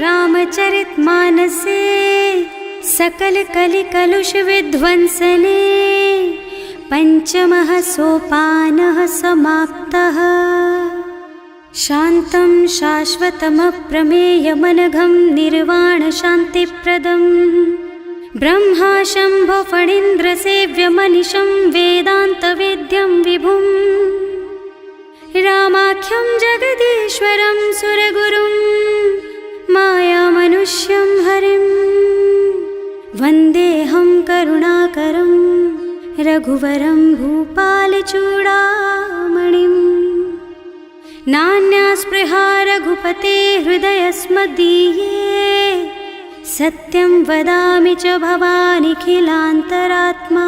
रामचरितमानसे सकल कलि कलुष विध्वंसने पंचमः सोपानः समाप्तः। शान्तं शाश्वतमप्रमेयमनघं निर्वाण शान्तिप्रदम् ब्रह्मा शम्भो फणीन्द्रसेव्यमनिशं वेदान्तवेद्यं विभुम् रामाख्यं जगदीश्वरं सुरगुरुं मायामनुष्यं हरिं वन्देऽहं करुणाकरं रघुवरं भूपालचूडामणिम्। नान्या स्पृहा रघुपते हृदयस्मदीये सत्यं वदामि च भवानिखिलान्तरात्मा।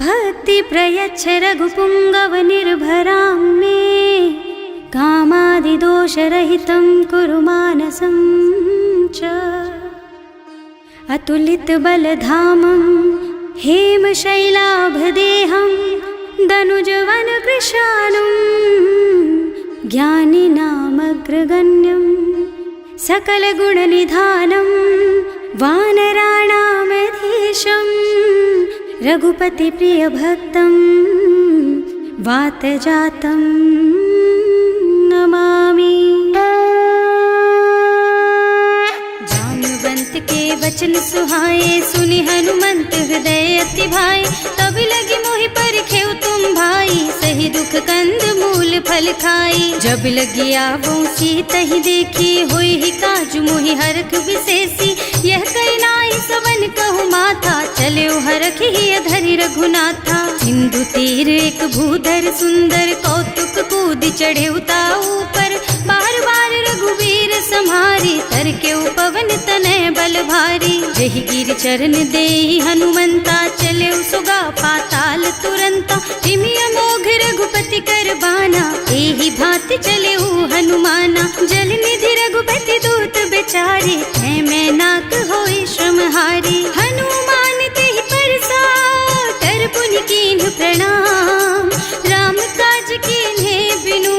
भक्ति प्रयच्छ रघुपुङ्गवनिर्भरां मे कामादिदोषरहितं कुरु मानसं च। अतुलितबलधामं हेमशैलाभदेहं दनुजवनकृशानुं ज्ञानिनामग्रगण्यं सकलगुणनिधानं वानराणामधीशं रघुपतिप्रियभक्तं वातजातं नमामि। जाम्बवंत के वचन सुहाए सुनि हनुमंत हृदय अति भाए। तब लगी मोहि परखेउ तुम भाई सही दुख कंद मूल फल खाई। जब लगी आवो सीतहि देखी होई ही काजु मोहि हरख विशेषी। यह कई नाई सवन कहु माथा चले हरख ही धरि रघुनाथा। सिंधु तीर एक भूधर सुंदर कौतुक कूद चढ़े ऊपर। बार बार रघुवीर सम्हारी तर के पवन तनय बल भारी। जहि गिर चरण देहि हनुमंता चले सुगा पाताल तुरंता। तिमि अमोघ रघुपति कर बाना एहि भांति चले हनुमाना। जल निधि रघुपति दूत बेचारे है मैं नाक होई श्रमहारी। हनुमान तेहि परसा कर पुनि कीन्ह प्रणाम। राम काज कीन्हे बिनु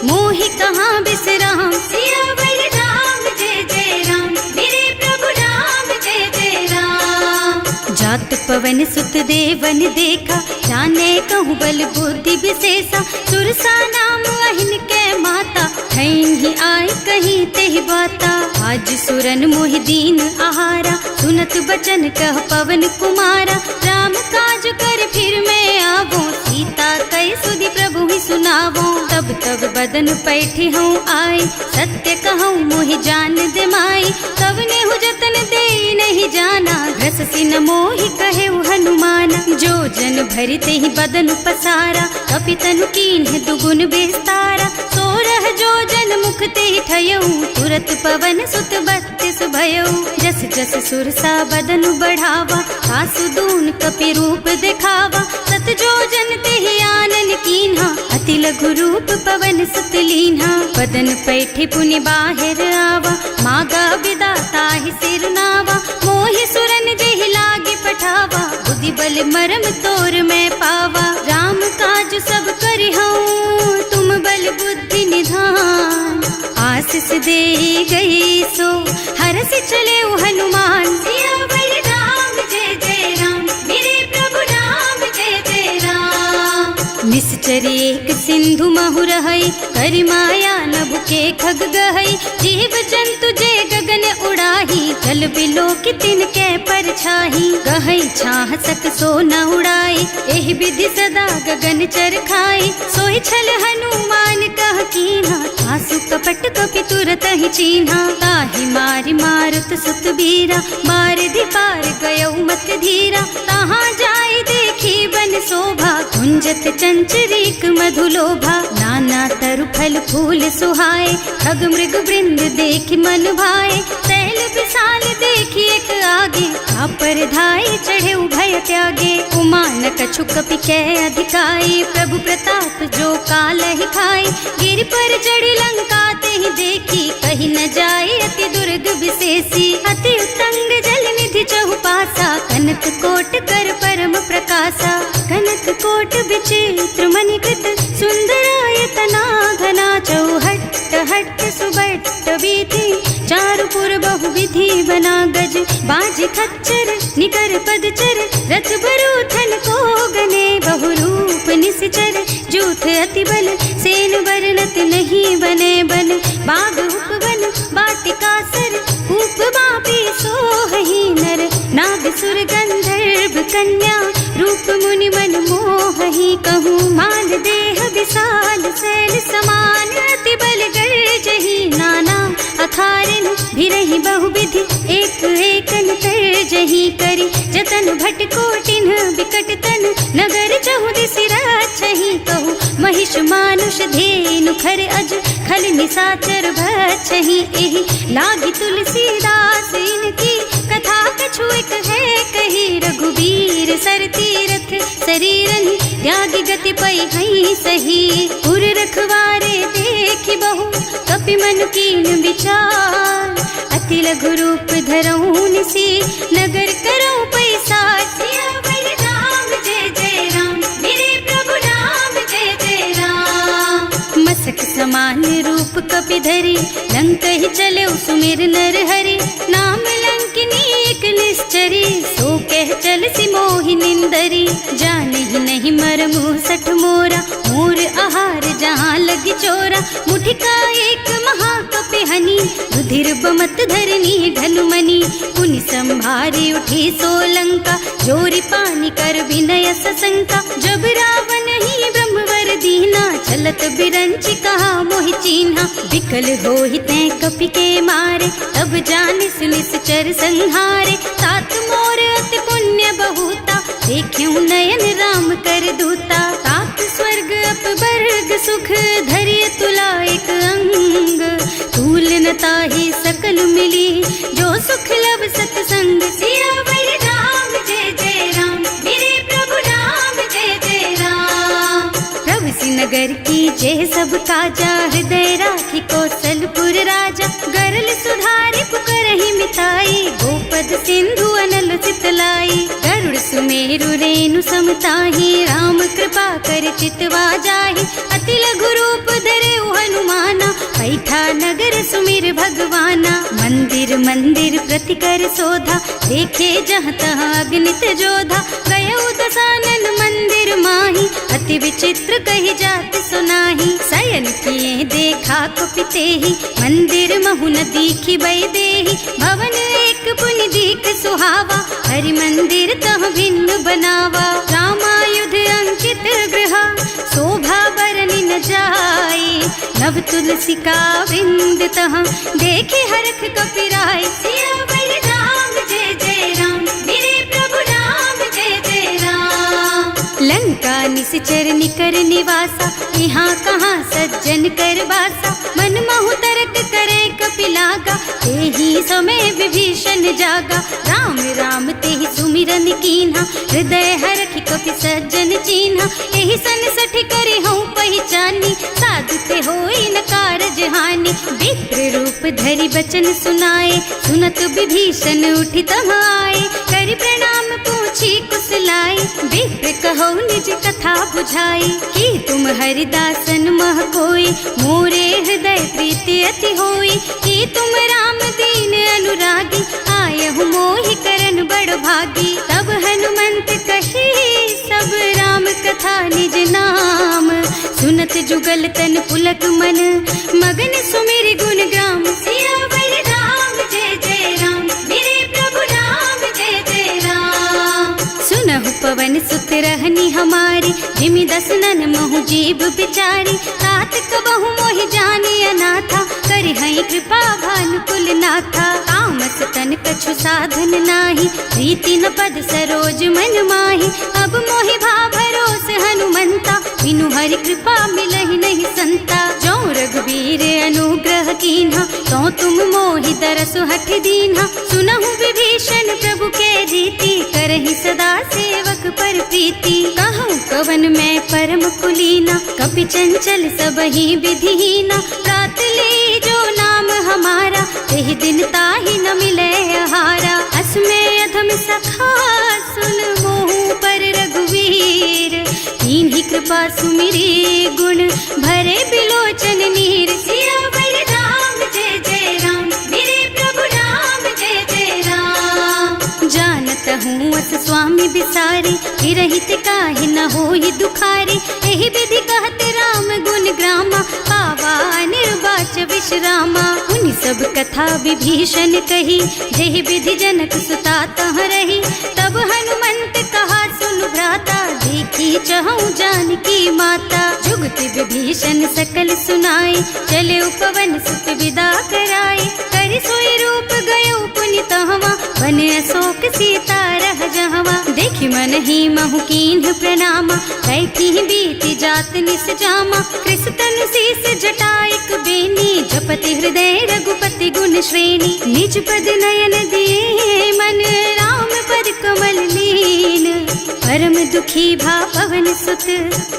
मोहि कहाँ बिसराम। सियावर राम जय जय राम मेरे प्रभु राम जय जय राम। जात पवन सुत देवन देखा जाने कहूँ बल बुद्धि विशेषा। सुरसा नाम अहिन के माता ही आय कहीं तेहि बाता। आज सुरन मोहि दीन आहारा सुनत बचन कह पवन कुमारा। राम काज कर फिर मैं आवो सीता कई सुधि प्रभु ही सुनावो। तब तब बदन पैठी हूँ आए सत्य कहूँ मोहि जान दे माई। कब ने हु जतन दे नहीं जाना घस सिन मोहि कहे हनुमाना। जो जन भरि तेहि बदन पसारा कपितनु कीन्ह दुगुन विस्तारा। सोरह जो जन मुख तेहि ठयऊ तुरत पवन सुत बत्तिस भयऊ। जस जस सुरसा बदन बढ़ावा आसु दून कपि रूप दिखावा। सत जो जन तेहि आनन कीन्हा अति लघु रूप पवन सुत लीन्हा। बदन पैठी पुनि बाहिर आवा मागा बिदा ताहि सिर नावा। मोहि सुरन जेहि लागे पठावा बुद्धि बल मरम तोर मैं पावा। राम काज सब करिहऊँ तुम बल बुद्धि निधान। आशीष दे गई सो हरस चले हनुमान। सियावर राम जय जय राम मेरे प्रभु राम जय जय राम। निश्चर एक सिंधु महु रहई करि माया नभु के खग गहई। जीव जंतु जे गगन उड़ाही जल बिलो कि तिनके परछाही। गहई छाह सक सो न उड़ाई एहि विधि सदा गगन चर खाई। सोहि छल हनुमान कह कीन्हा आसु कपट कपि तुरत ही चीन्हा। ताहि मारि मारुत सुत बीरा बारिधि पार गयौ मत धीरा। तहाँ जाय देखी बन शोभा कुंजत चंचरीक मधुलोभा। नाना तरु फल फूल सुहाए खग मृग वृंद देखि मन भाए। सैल विशाल देखि एक आगे पर धाय चढ़े भय त्यागे। उमान कछु कपि कै अधिकाई प्रभु प्रताप जो काल ही खाई। गिर पर चढ़ी लंका तेहि देखी कहीं न जाए अति दुर्ग विशेषी। अति उत्तंग जल निधि चहुपासा कनक कोट कर परम प्रकाशा। कनक कोट विचित्र मणिकृत सुंदरायतना घना। चौहट्ट हट्ट सुबट्ट बीति चारु पुर बहु विधि बना गज, बाज खच्चर निकर पदचर, रथ बरूथन को गने बहु रूप निश्चर, जूथ अति बल सेन वर्णत नहीं बने बन, बाग उपवन बाटिका सर, कूप बापी सोहहि नर, नाग सुर गंधर्व कन्या, रूप मुनि मन मोहहि, कहूँ मान देह विशाल शैल समान, अति बल गर्जहि नाना अखारिन, भिरहि बहुविधि एक एकन तरजहि करि, जतन भट कोटिन बिकट तन, नगर चहुदिसि राछहि, कहूँ महिष मानुष धेनु खर अज, खल निसाचर भक्षहि, एहि लागी तुलसीदास इनकी, कथा कछु एक है कही, रघुबीर सर तीरथ शरीरहि, त्यागी गति पै हई सही, उर रखवारे देखि बहु कपि मन कीन विचार, अति लघु रूप धरऊँ निसी, नगर करऊँ पैसार, सियावर राम जय जय राम, मेरे प्रभु राम जय जय राम, मसक समान रूप कपि धरि, लंक ही चले सुमिर नर हरि, नाम लंकिनी एक निश्चरी, सो कह चल सी मोहि निंदरी, जाने ही नहीं मरमु सठ मोरा, मोर आहार जहाँ लगी चोरा, मुठिका एक महाकपि हनि, रुधिर बमत धरनी ढलुमनि, पुनि संभारी उठी सोलंका, जोरी पानी कर विनय सशंका, जब रावण ही ब्रह्मवर दीना, चलत बिरंचि कहा मोहि चीन्हा, विकल होहि तै कपि के मारे, तब जानि सुनिश्चर संहारे, तात मोर अति पुण्य बहुता, देख्यूं नयन राम कर दूता, तात स्वर्ग अपवर्ग सुख, धरिय तुला एक अंग, तूल न ताहि सकल मिली, जो सुख लब सतसंग, सियावर राम जय जय राम, मेरे प्रभु राम जय जय राम, प्रभु नगर की जय सब काजा, हृदय राखी कौशलपुर राजा, गरल सुधारि पुकरहि मिताई, गोपद सिंधु अनल चितलाई, गरुड़ सुमेरु रेणु समताहि, राम कृपा कर चितवा जाहि, अति लघु रूप धरे हनुमाना, पैठा नगर सुमिर भगवाना, मंदिर मंदिर प्रति कर शोधा, देखे जहाँ तहाँ अगणित जोधा, गयो दसानन मंदिर माही, अति विचित्र कही जाति सुनाही, शयन किए देखा कुपितेहि, मंदिर महु न दीखि बै देहि, भवन एक पुनि दीख सुहावा, हरि मंदिर तह भिन्न बनावा, रामायुध अंकित गृह, शोभा बरनि न जाई, नव तुलसी का वृंद तह, देखे हरख कपिराय, सियावर राम जय जय राम, मेरे प्रभु राम जय जय राम, लंका निश्चर निकर निवासा, यहाँ कहाँ सज्जन कर बासा, मन महु तरक करे कपिलागा, तेहि समय विभीषण जागा, राम राम तेहि सुमिरन कीन्हा, हृदय हरखि कपि सज्जन चीन्हा, एहि सन सठि करि हूँ पहिचानी, साधु ते होई न कारज हानि, विप्र रूप धरि बचन सुनाए, सुनत विभीषण उठि तहाँ आए, करि प्रणाम पूछी कुशलाई, विप्र कहो निज कथा बुझाई, कि तुम हरिदासन मह कोई, मोरे हृदय प्रीति अति होई, कि तुम राम दीन अनुरागी, आयहु मोहि करन बड़ भागी, तब हनुमंत कही सब राम कथा निज नाम, सुनत जुगल तन पुलक मन, मगन सुमिर गुण ग्राम, सियावर राम जय जय राम, मेरे प्रभु राम जय जय राम, सुनहु पवन सुत रहनी हमारी, जिमि दसनन महु जीव बिचारी, तात कबहु मोहि जानी अनाथा, करि हई कृपा भानुकुल नाथा, तामस तन कछु साधन नाही, प्रीति न पद सरोज मन माही, अब मोहि भा भरोस हनुमंता, बिनु हरि कृपा मिलहि नहीं संता, जो रघुबीर अनुग्रह कीन्हा, तो तुम मोहि दरसु हठ दीन्हा, सुनहु विभीषण प्रभु के रीति, करहि सदा सेवक पर प्रीति, कहूँ कवन मैं परम कुलीना, कपि चंचल सबहि विधिहीना, प्रात ले जो नाम हमारा, तेहि दिन ताहि न मिले आहारा, असमय अधम सखा सुन मोहु पर रघुवीर, तिन्हि कृपा सुमिरी गुण भरे बिलोचन नीर, सियावर राम जय जय राम, मेरे करहूँ अस स्वामी बिसारी, रहित काहे न होई दुखारी। एहि विधि कहत राम गुण ग्रामा, पावा निर्वाच विश्रामा। उन सब कथा विभीषण कही, जेहि विधि जनक सुता तह रही। तब हनुमंत कहा सुन भ्राता, देखी चहु जानकी माता। जुगति विभीषण सकल सुनाई, चले उपवन सुत विदा कराई। करि सोई रूप गयो पुनि तहवा, बन अशोक सीता रह जहवा। देखि मन ही महु कीन्ह प्रणामा, कैथी बीति जात निस जामा। कृष तनु शीस जटाइक बेनी, जपति हृदय रघुपति गुण श्रेणी। निज पद नयन दिए मन, राम पद कमल लीन। परम दुखी भा पवन सुत,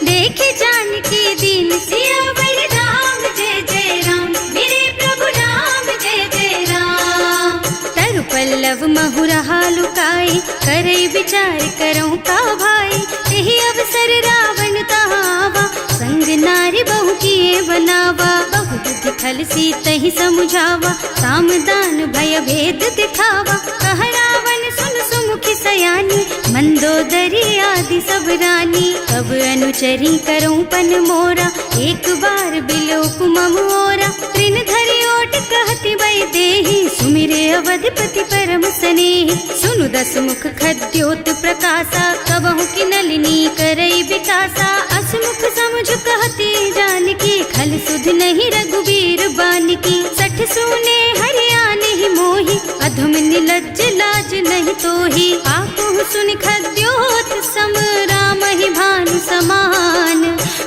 देखे जानकी दीन। सियावर राम जय जय राम, मेरे प्रभु राम जय जय राम। तरु पल्लव महुरहा लुकाई, करई विचार करऊँ का भाई। यही अवसर रावण तहावा, संग नारी बहु किए बनावा। बहु बुद्धि खल सीतहि समुझावा, साम दान भय भेद दिखावा। कह रावण सुन सुमुखी सयानी, मंदोदरी आदि सब रानी। तब अनुचरी करऊँ पन मोरा, एक बार बिलोक मम ओरा। तृण धरि ओट कहति वै देहि, सुमिरे अवधिपति परम स्नेहि। सुनु दस मुख खद्योत प्रकाशा, कबहु की नलिनी करई विकासा। असमुख समुझ कहती जानकी, खल सुध नहीं रघुबीर बानकी। सठ सूने हरियाणा ही मोहि, अधम निलज्ज लाज नहीं तोहि। आकुह सुनि खद्योत सम, राम ही भानु समान।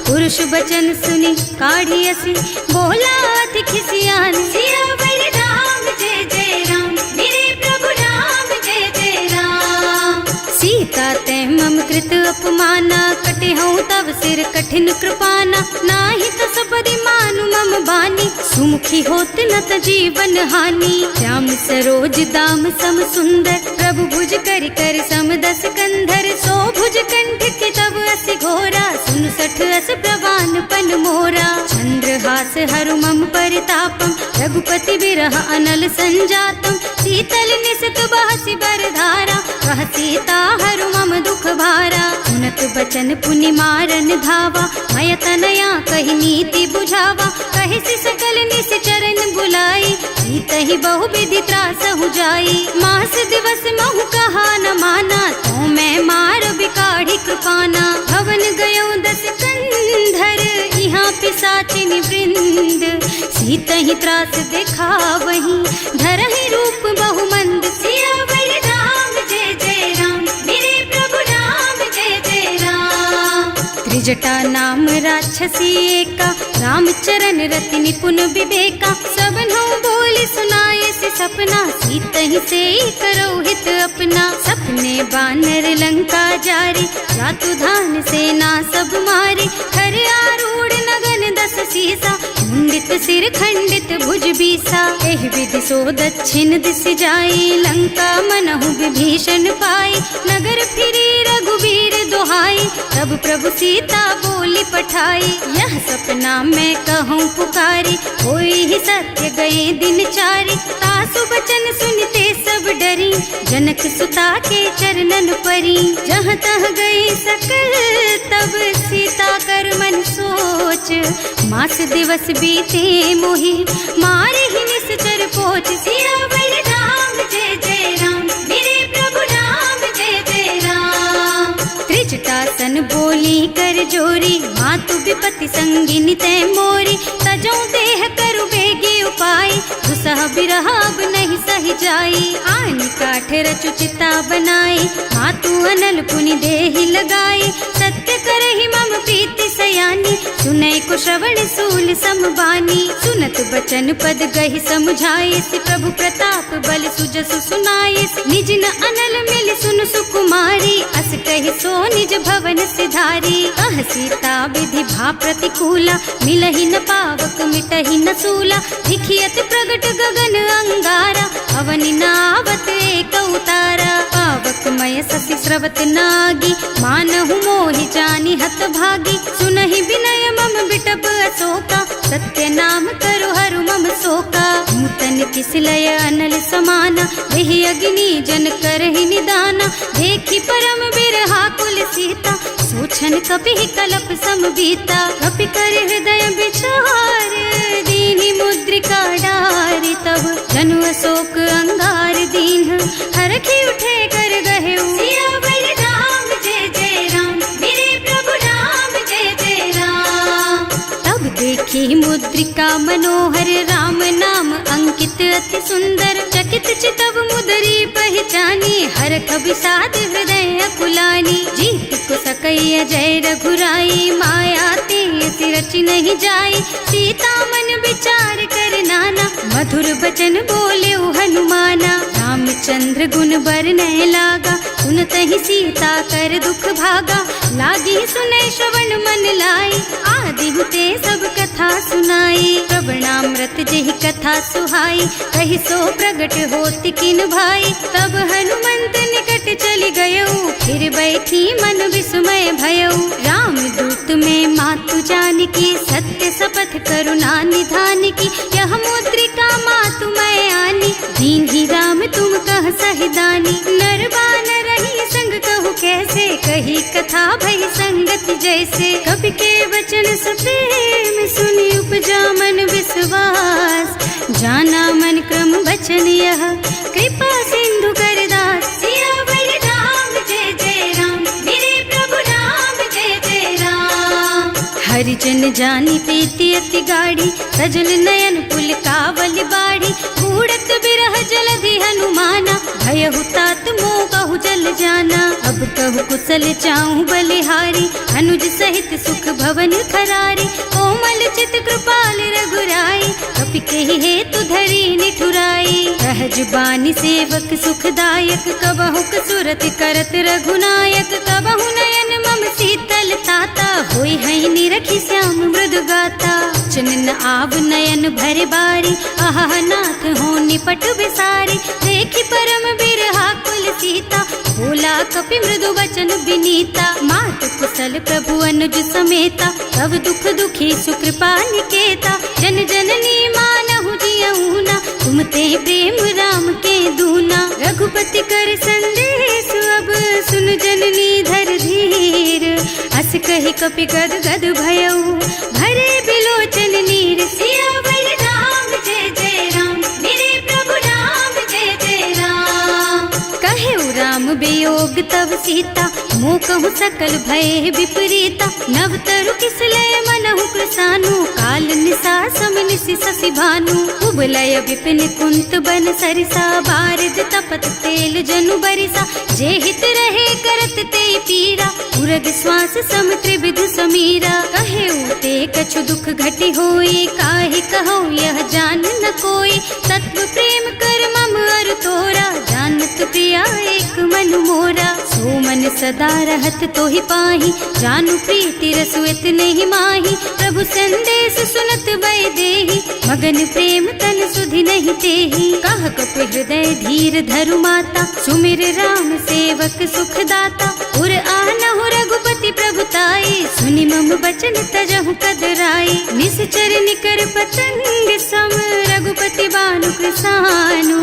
पुरुष बचन सुनि काढ़ी असी, बोला अति खिसियान। सियावर राम जय जय राम, मेरे प्रभु राम जय जय राम। सीता तै मम कृत अपमाना, कटे हूँ तब सिर कठिन कृपाना। नाही त सपदि मानु मम बानी, सुमुखी होत न त जीवन हानि। श्याम सरोज दाम सम सुंदर, प्रभु भुज कर कर सम दस कंधर। सो भुज कंठ के तब असि घोरा, सुन सठ अस प्रवान पन मोरा। चंद्रहास हरु मम परितापम, रघुपति बिरह अनल संजातम। शीतल निसत बहसि बरधारा, कह सीता हरु मम दुख भारा। सुनत बचन पुनि मारन धावा, मय तनया कहि नीति बुझावा। कहि सकल निश्चरण बुलाई, सीतहि बहु विधि त्रासहु जाई। मास दिवस महु कहा न माना, तो मैं मार बिकाढ़ी कृपाना। भवन गयो दस कंधर, यहाँ पिशाचिनी वृंद। सीतहि त्रास दिखावहि, धरहि रूप बहु मंद। सियावर राम जय जय राम, मेरे प्रभु राम जय जय राम। त्रिजटा नाम राक्षसी एका, राम चरण रति निपुण विवेका। सबनों बोली सुनाए से सपना, सीतहि से करो हित अपना। सपने बानर लंका जारी, जातु धान सेना सब मारी। खर आरूढ़ नगन दस सीसा, मुंडित सिर खंडित भुज बीसा। एहि विधि सो दक्षिण दिस जाई, लंका मनहु विभीषण पाई। नगर फिरी रघुबीर दुहाई, तब प्रभु सीता बोली पठाई। यह सपना मैं कहूँ पुकारी, होई ही सत्य गए दिन चारी। तासु बचन सुनते सब डरी, जनक सुता के चरणन परी। जहाँ तह गई सकल तब सीता कर मन सोच। मास दिवस बीते मोहि, मारे ही निश्चर पोच। सियावर राम जय जय राम, मेरे प्रभु राम जय जय राम। त्रिजटा सन बोली कर जोरी, मातु विपति संगिनी तै मोरी। तजो देह करु बेगी उपाय, दुसह बिरह अब नहीं सही जाई। आन काठ रचु चिता बनाई, मातु अनल पुनि देहि लगाई। सत्य करहि मम प्रीति सयानी, सुनै को श्रवण सूल समबानी। सुनत बचन पद गहि समझाए, प्रभु प्रताप बल सुजसु सुनाए। निज न अनल मिल सुन सुकुमारी, अस कहि सो निज भवन सिधारी। कह सीता विधि भा प्रतिकूला, मिलहि न पावक मिटहि न सूला। दिखियत प्रगट गगन अंगारा, अवनि नावत एक उतारा। पावक मय ससि स्रवत नागी, मानहु मोहि जानि हत भागी। सुनहि विनय मम बिटप अशोका, सत्य नाम करु हरु मम शोका। नूतन किस लय अनल समाना, वही अग्नि जन करहि निदाना। देखी परम बिरहा कुल सीता, सोचन कपि कलप सम बीता। कपि कर हृदय विचार, दीनी मुद्रिका डारी। तब जनु अशोक अंगार दीन, हरखी उठे कर गहे सियावर राम जय जय राम, मेरे प्रभु राम जय जय राम। तब देखी मुद्रिका मनोहर, राम नाम अंकित अति सुंदर। चकित चितव मुदरी पहचानी, हरख विषाद हृदय अकुलानी। जीत को सकैया जय रघुराई, माया ते रच नहीं जाई। सीता मन विचार कर नाना, मधुर बचन बोले हनुमाना। रामचंद्र गुण बरनय लागा, सुनतहि सीता कर दुख भागा। लागी सुनै श्रवण मन लाई, आदि हुते सब कथा सुनाई। प्रवणामृत जेहि कथा सुहाई, कहि सो प्रगट होति किन भाई। तब हनुमंत निकट चली गयऊ, फिर बैठी मन विस्मय भयऊ। राम दूत में मातु जानकी, सत्य शपथ करुणा निधान की। यह मुद्रिका मातु मैं आनी, दीन्ही राम तुम कह सहिदानी। नर बानर रही संग कहु कैसे, कही कथा भई संगति जैसे। कवि के वचन सप्रेम सुनि उपजा मन विश्वास। जाना मन क्रम वचन यह, कृपा सिंधु कर दास। सियावर राम जय जय राम, मेरे प्रभु राम जय जय राम। हरिजन जानी प्रीति अति गाढ़ी, सजल नयन पुल कावल बाढ़ी। बूढ़त बिरह जलधि हनुमाना, भयहु तात मोह कहु जल जाना। अब कहु कुशल चाहूं बलिहारी, अनुज सहित सुख भवन खरारी। कोमल चित कृपाल रघुराई, कपि केहि हेतु धरी निठुराई। सहज बानी सेवक सुखदायक, कबहु सुरत करत रघुनायक। कबहु नयन मम शीतल ताता, होई है निरखी श्याम मृदु गाता। चनन आव नयन भरे बारी, आहा नाथ हो निपट बिसारी। देखी परम बिरहा कुल सीता, बोला कपि मृदु वचन विनीता। मात कुशल प्रभु अनुज समेता, तब दुख दुखी सुकृपा निकेता। जन जननी मानहु जियऊना, तुम ते प्रेम राम के दूना। रघुपति कर संदेश अब सुन जननी धर धीर। अस कहि कपि गद गद भयऊ, भरे बिलोचन नीर। सियावर राम जय जय राम, मेरे प्रभु राम जय जय राम। कहे राम वियोग तब सीता, मोह कहु सकल भय विपरीता। नव तरु किसलय मनहु कृसानु, काल निसा सम निसि शशि भानु। उबलय विपिन कुंत बन सरिसा, बारिद तपत तेल जनु बरिसा। जे हित रहे करत ते पीरा, उरग श्वास सम त्रिविध समीरा। कहे ते कछु दुख घटी होई, काहे कहो यह जान न कोई। तत्व प्रेम कर मम अर तोरा, जानत प्रिया एक मन मोरा। सो मन सदा रहत तोहि पाही, जानु प्रीति रसु इतने ही माही। प्रभु संदेश सुनत वै देही, मगन प्रेम तन सुधि नहीं तेही। कह कपि हृदय धीर धरु माता, सुमिर राम सेवक सुखदाता। उर आनहु रघुपति प्रभुताई, सुनि मम बचन तजहु कदराई। निश्चर निकर पतंग सम, रघुपति बानु कृसानु।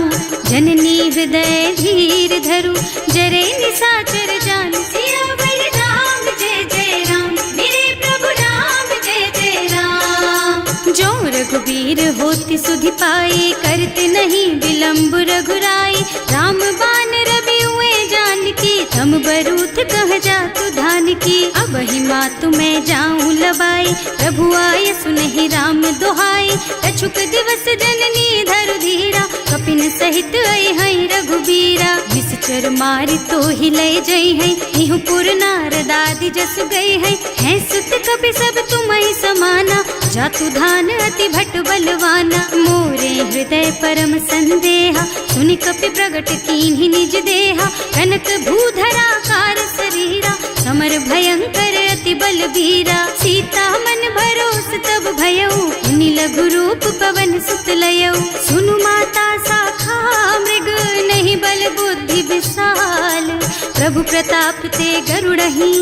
जननी हृदय धीर धरु, जरे निशाचर जानु। सियावर राम जय जय राम, मेरे प्रभु राम जय जय राम। जो रघुबीर होति सुधि पाई, करते नहीं विलंब रघुराई। राम बान रवि हुए जानकी, थम बरूथ कह जातु धान की। अब ही मातु मैं जाऊं लबाई, प्रभु आय सुनहि राम दुहाई। कछुक दिवस जननी धरु धीरा, कपिन सहित आई है रघुबीरा। निश्चर मारि तो ही लय जई है, इहु पुर नारद आदि जस गई है। हैं सुत कपि सब तुम्हि समाना, जातु धान अति भट बलवाना। मोरे हृदय परम संदेहा, सुनि कपि प्रगट कीन्हि निज देहा। कनक भूधरा कार शरीरा, समर भयंकर अति बलबीरा। सीता मन भरोस तब भयऊ, मुनि लघु रूप पवन सुत लयऊ। सुनु माता शाखा मृग, नहीं बल बुद्धि विशाल। प्रभु प्रताप ते गरुड़हि,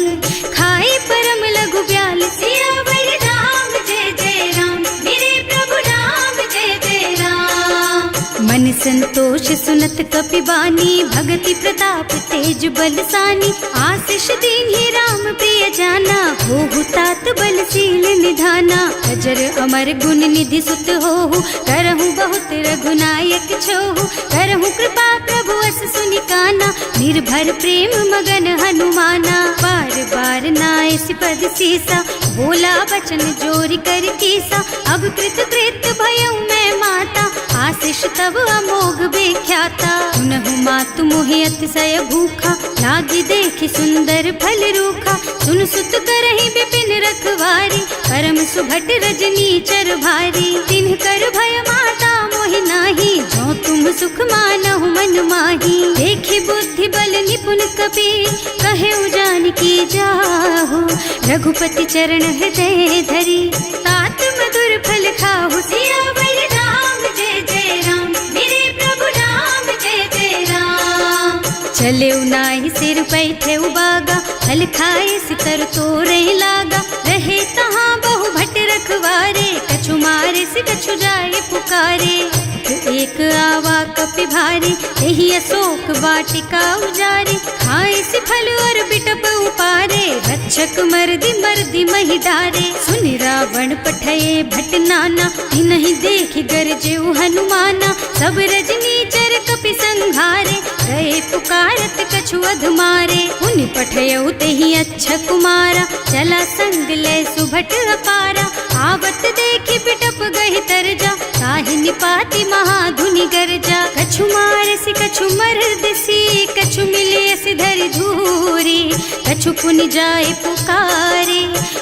खाई परम लघु ब्याल। सियावर राम जय जय राम, मेरे प्रभु राम जय जय राम। मन संतोष सुनत कपिबानी, भगति प्रताप तेज बलसानी। आशीष दीन्ही राम प्रिय जाना, होहु तात बलशील निधाना। अजर अमर गुण निधि सुत होहु, करहु बहुत रघुनायक छोहु। करहु कृपा प्रभु अस सुनि काना, निर्भर प्रेम मगन हनुमाना। बार बार नाय सिपद सीसा, बोला बचन जोरी कर कीसा। अब कृत कृत भयउ मैं माता, आशीष तब अमोघ बेख्याता। सुनहु मातु मोहि अतिशय भूखा, लागी देखि सुंदर फल रूखा। सुन सुत करहि विपिन रखवारी, परम सुभट रजनी चर भारी। तिन्ह कर भय माता मोहि नाही, जो तुम सुख मानहु मन माही। देखि बुद्धि बल निपुण कपि, कहे जानकी जाहु। रघुपति चरण हृदय धरी, तात मधुर फल खाहु। सियावर राम जय जय राम, मेरे प्रभु राम जय जय राम। चले नाहि सिर बैठे बागा, फल खाए सितर तोरे लागा। रहे तहाँ बहु भट रखवारे, कछु मारे से कछु जाए पुकारे। एक आवा कपि भारी, यही अशोक वाटिका उजारी। खाए से फल और बिटप उपारे, रक्षक मर्दी मर्दी मही डारे। सुनि रावण पठये भट नाना, नहीं देखि गरजे हनुमाना। सब रजनी चर कपि संघारे, गए पुकारत कछु अधमारे। उनि पठयउ तेहि अच्छा कुमारा, चला संग ले सुभट अपारा। आवत देखि बिटप गहि तरजा, ताहि निपाति महाधुनि गरजा। कछु मारसि कछु मर्दसी, कछु मिलियसि धरि धूरी। कछु पुनि जाए पुकारे,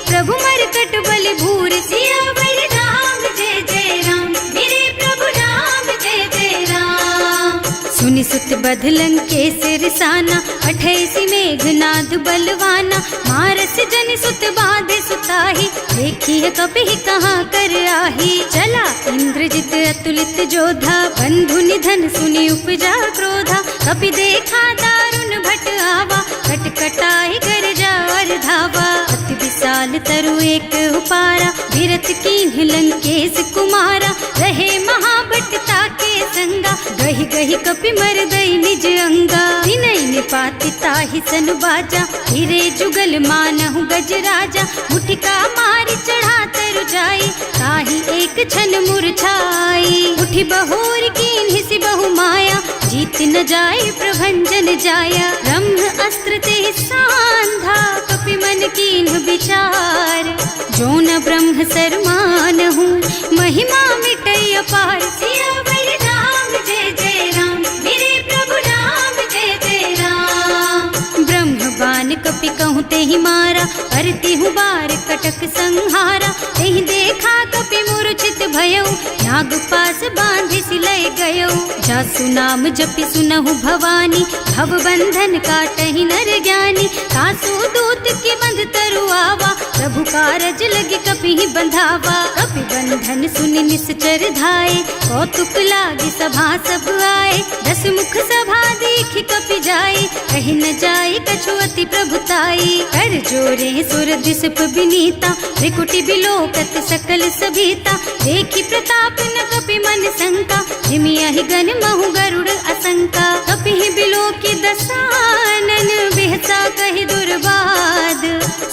प्रभु मरकट बलि भूरि। सियावर राम जय जय राम, मेरे प्रभु राम जय जय राम। सुनि सुत बध लंकेश रिसाना, पठैसि मेघनाद बलवाना। मारस जन सुत बाधे सुताही, देखी है कपि कहाँ कर आही। चला इंद्रजित अतुलित जोधा, बंधु निधन सुनि उपजा क्रोधा। कपि देखा दारुण भट आवा, कट कटाई कर जा और धावा। अति विशाल तरु एक उपारा, विरत कीन्ह लंकेश कुमारा। रहे महाबट ताके संगा, गहि गहि कपि मर गई निज अंगा। विनय निपाति ताहि सन बाजा, फिरे जुगल मानहु गज राजा। मुठिका मारी चढ़ा तरु जाई, ताहि एक छन मुरझाई। उठि बहोर कीन्हि सि बहु माया, जीत न जाए प्रभंजन जाया। ब्रह्म अस्त्र ते सांधा, कपि मन कीन्ह विचार। जो न ब्रह्म सर मानहु, महिमा मिटै अपार। सियावर राम जय जय राम, मेरे प्रभु राम जय जय राम। ब्रह्म बान कपि कहूँ तेहि मारा, करती हूँ बार कटक संहारा। तेहि देखा कपि मूर्छित भयउ, नाग पास बांधि सिलय गयउ। जासु नाम जपि सुनहु भवानी, भव बंधन काटहि नर ज्ञानी। तासु दूत की बंध तरु आवा, प्रभु कारज लगे कपि बंधावा। कपि बंधन सुनि निश्चर धाये, कौतुक लागे सभा सब आए। दस मुख सभा देखि कपि जाए, कहि न जाए कछु अति प्रभुताई। कर जोरे सुर दिसप विनीता, त्रिकुटि बिलोकत सकल सभीता। देखि प्रताप न कपि मन शंका, जिमियहि गण महु गरुड़ असंका। कपि बिलोकि दसानन, बिहसा कहि दुर्बाद।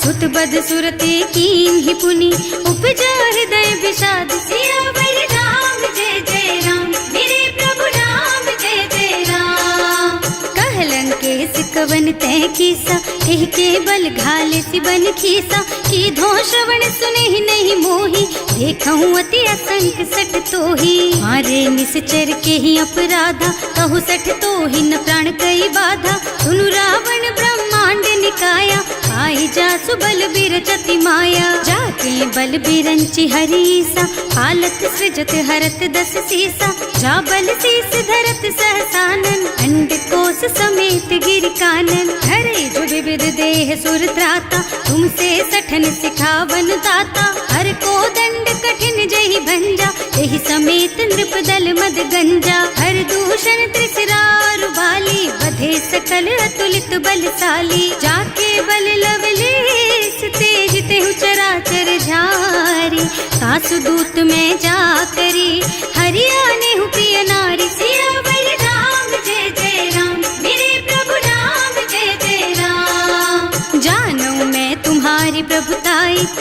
सुत बध सुरते कीन्हि पुनि, उपजा हृदय विषाद। सियावर राम जय जय राम, मेरे प्रभु राम जय जय राम। कह लंकेश कवन तै कीसा, एहि के बल घाले सि बन खीसा। कीधो श्रवण सुनेहि नहीं मोहि, देखहु अति असंख सठ तोहि। मारे निश्चर के ही अपराधा, कहु सठ तोहि न प्राण कई बाधा। सुनु रावण ब्रह्मांड निकाया, आई जासु बल बिरचति माया। जाके बल बिरंचि हरीसा, हालत सृजत हरत दस सीसा। जा बल शीस धरत सहसानन, अंड कोस समेत गिर कानन। हरे जो विविध देह सुर त्राता, तुमसे सठन सिखावन दाता। हर को दंड कठिन जहि भंजा, एहि समेत नृप दल मद गंजा। हर दूषण त्रिसरार बाली, बधे सकल अतुलित बलशाली। जाके बल लवलेश तेज तेहु चराचर झारी। सासु दूत में जा करी, हरियाणे हु प्रिय नारी। सियावर राम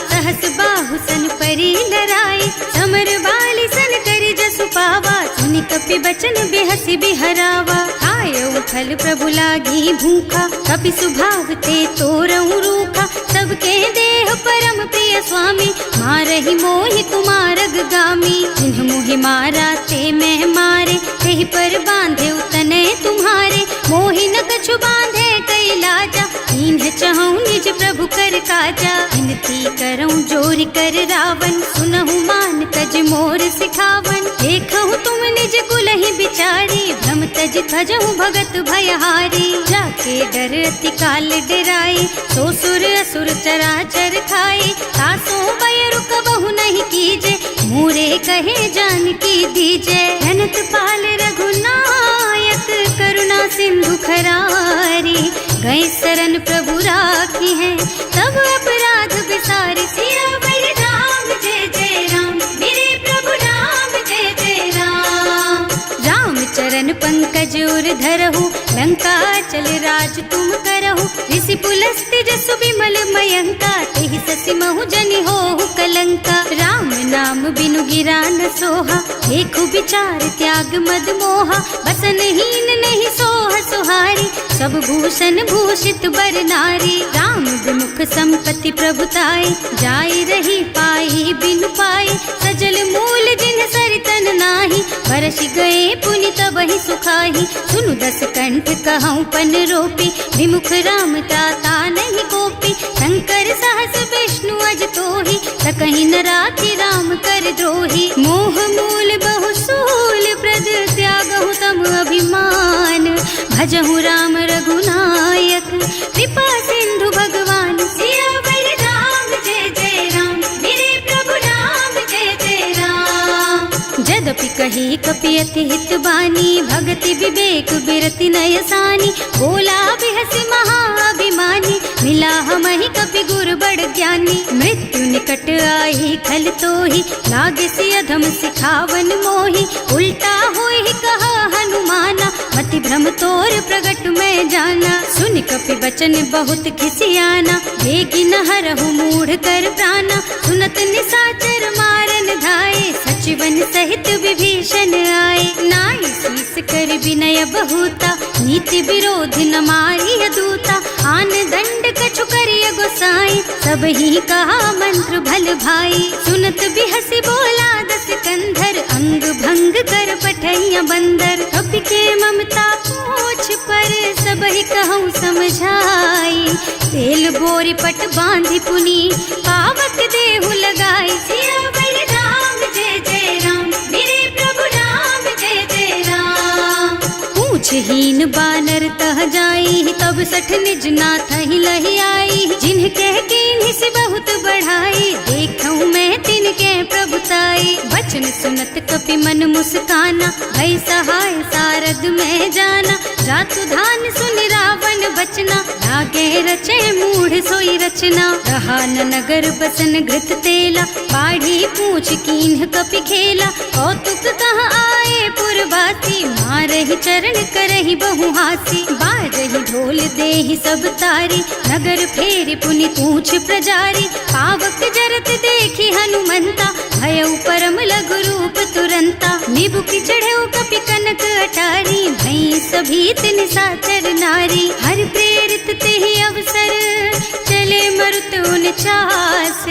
सहस बाहु सन परी लराई, समर बाली सन करी जसु पावा, सुनि कपि बचन बेहसी बिहरावा। खायऊ फल प्रभु लागी भूखा, कपि सुभाव ते तोरऊ रूखा, सबके देह परम प्रिय स्वामी, मारहि मोहि कुमारग गामी। जिन्ह मोहि मारा ते मैं मारे, तेहि पर बांधे उतने तुम्हारे, मोहि न कछु बांधे कई लाजा, इन्ह चहु निज प्रभु कर काजा। विनती करऊं जोरि कर रावण, सुनहु मान तज मोर सिखावन। देखहु तुम निज कुलहि बिचारी, भ्रम तज थजहु भगत भयहारी। जाके डर अति काल डराई, सो सुर असुर चराचर खाए। तासो भय रुक बहु नहीं कीजे, मोरे कहे जानकी दीजे। अनंत पाल रघुनायक, करुणा सिंधु खरारी, गए शरण प्रभु राखी है, तब अपराध बिसारी। सियावर राम जय जय राम, मेरे प्रभु राम जय जय राम। राम चरण पंकज उर धरहु, लंका चल राज तुम करहु। ऋषि पुलस्त्य जसु बिमल मयंका, तेहि ससि महु जनि होहु कलंका। राम नाम बिनु गिरा न सोहा, देखु विचार त्याग मद मोहा। बसनहीन नहीं सोह सुहारी, सब भूषण भूषित बर नारी। राम विमुख संपत्ति प्रभुताई, जाई रही पाई बिनु पाई। सजल मूल जिन सरितन नाही, बरस गए पुनि तबहि सुखाही। सुनु दस कंठ कहऊँ पन रोपी, विमुख राम त्राता नहीं कोपी। शंकर सहस विष्णु अज तोहि, सकहि न राखि राम कर द्रोही। मोह मूल बहु सूल प्रद, त्यागहु तम अभिमान। भजहु राम रघुनायक, कृपा सिंधु भगवान। सियावर राम जय जय राम, मेरे प्रभु राम जय जय राम। जदपि कही कपि अति हित बानी, भगति विवेक बिरति नयसानी। बोला बिहसि महाअभिमानी, मिला हमहि कपि गुर बड़ ज्ञानी। मृत्यु निकट आई खल तोहि, लागे सि अधम सिखावन मोहि। उल्टा होहि कहा हनुमाना, मति भ्रम तोर प्रगट में जाना। सुनि कपि बचन बहुत खिसियाना, बेगी न हरहु मूढ़ कर प्राणा। सुनत निशाचर मारन धाये, सचिवन सहित विभीषण आए। नाई शीस कर विनय बहुता, नीति विरोध न मारिय दूता। आन दंड कछु करिय गोसाई, सब ही कहा मंत्र भल भाई। सुनत बिहसि बोला दस कंधर, अंग भंग कर पठैया बंदर। कपि के ममता पूछ पर, सब ही कहूँ समझाई। तेल बोरी पट बांधि पुनी, पावक देहु लगाई। सियावर राम जय जय राम, मेरे प्रभु राम जय जय राम। पूछहीन बानर तह जाई, तब सठ निज नाथ ही लही आई। जिन्ह कह कीन्हि से बहुत बढ़ाई, देखऊँ मैं तिनके प्रभुताई। वचन सुनत कपि मन मुस्काना, भई सहाय सारद में जाना। जातु धान सुनि रावण बचना, लागे रचे मूढ़ सोई रचना। रहा न नगर बसन घृत तेला, बाढ़ी पूछ कीन्ह कपि खेला। कौतुक कह आए पुरवासी, मारहि चरण करहि बहु हासी। बाजहि ढोल देहि सब तारी, नगर फेरि पुनि पूछ प्रजारी। पावक जरत देखि हनुमंता, भयउ परम लघु रूप तुरंता। निबुकि चढ़ऊ कपि कनक अटारी, भई सभीत निशाचर नारी। हर प्रेरित तेहि अवसर, चले मरुत उनचास।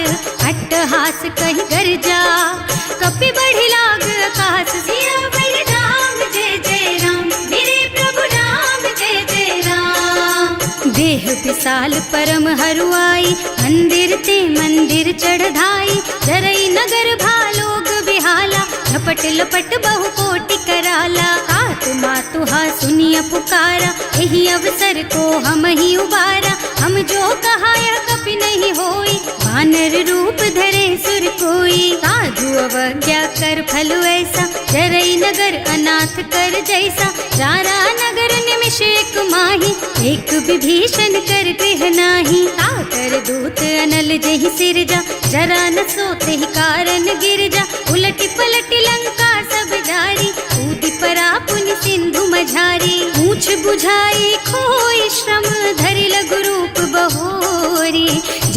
अट्टहास कहि गर्जा, कपि बढ़ि लाग आकाश। सियावर राम जय जय राम, मेरे प्रभु राम जय जय राम। देह विशाल परम हरुआई, मंदिर ते मंदिर चढ़ाई। जरई नगर भालोग बिहाला, झपट लपट बहु कोटि कराला। आत्मा तुहा सुनिय पुकारा, यही अवसर को हम ही उबारा। हम जो कहा यह कपि नहीं होई, वानर रूप धरे सुर कोई। साधु अवज्ञा कर फल ऐसा, जरई नगर अनाथ कर जैसा। जारा नगर निमिष एक माही, एक विभीषण कर गृह नाही। ताकर दूत अनल जहि सिरजा, जरा न सोते ही कारण गिर जा। उलटि पलटि लंका सब जारी, कूदि परा पुनि सिंधु मझारी। पूछ बुझाई खोई श्रम, धरि लघु रूप बहोरी।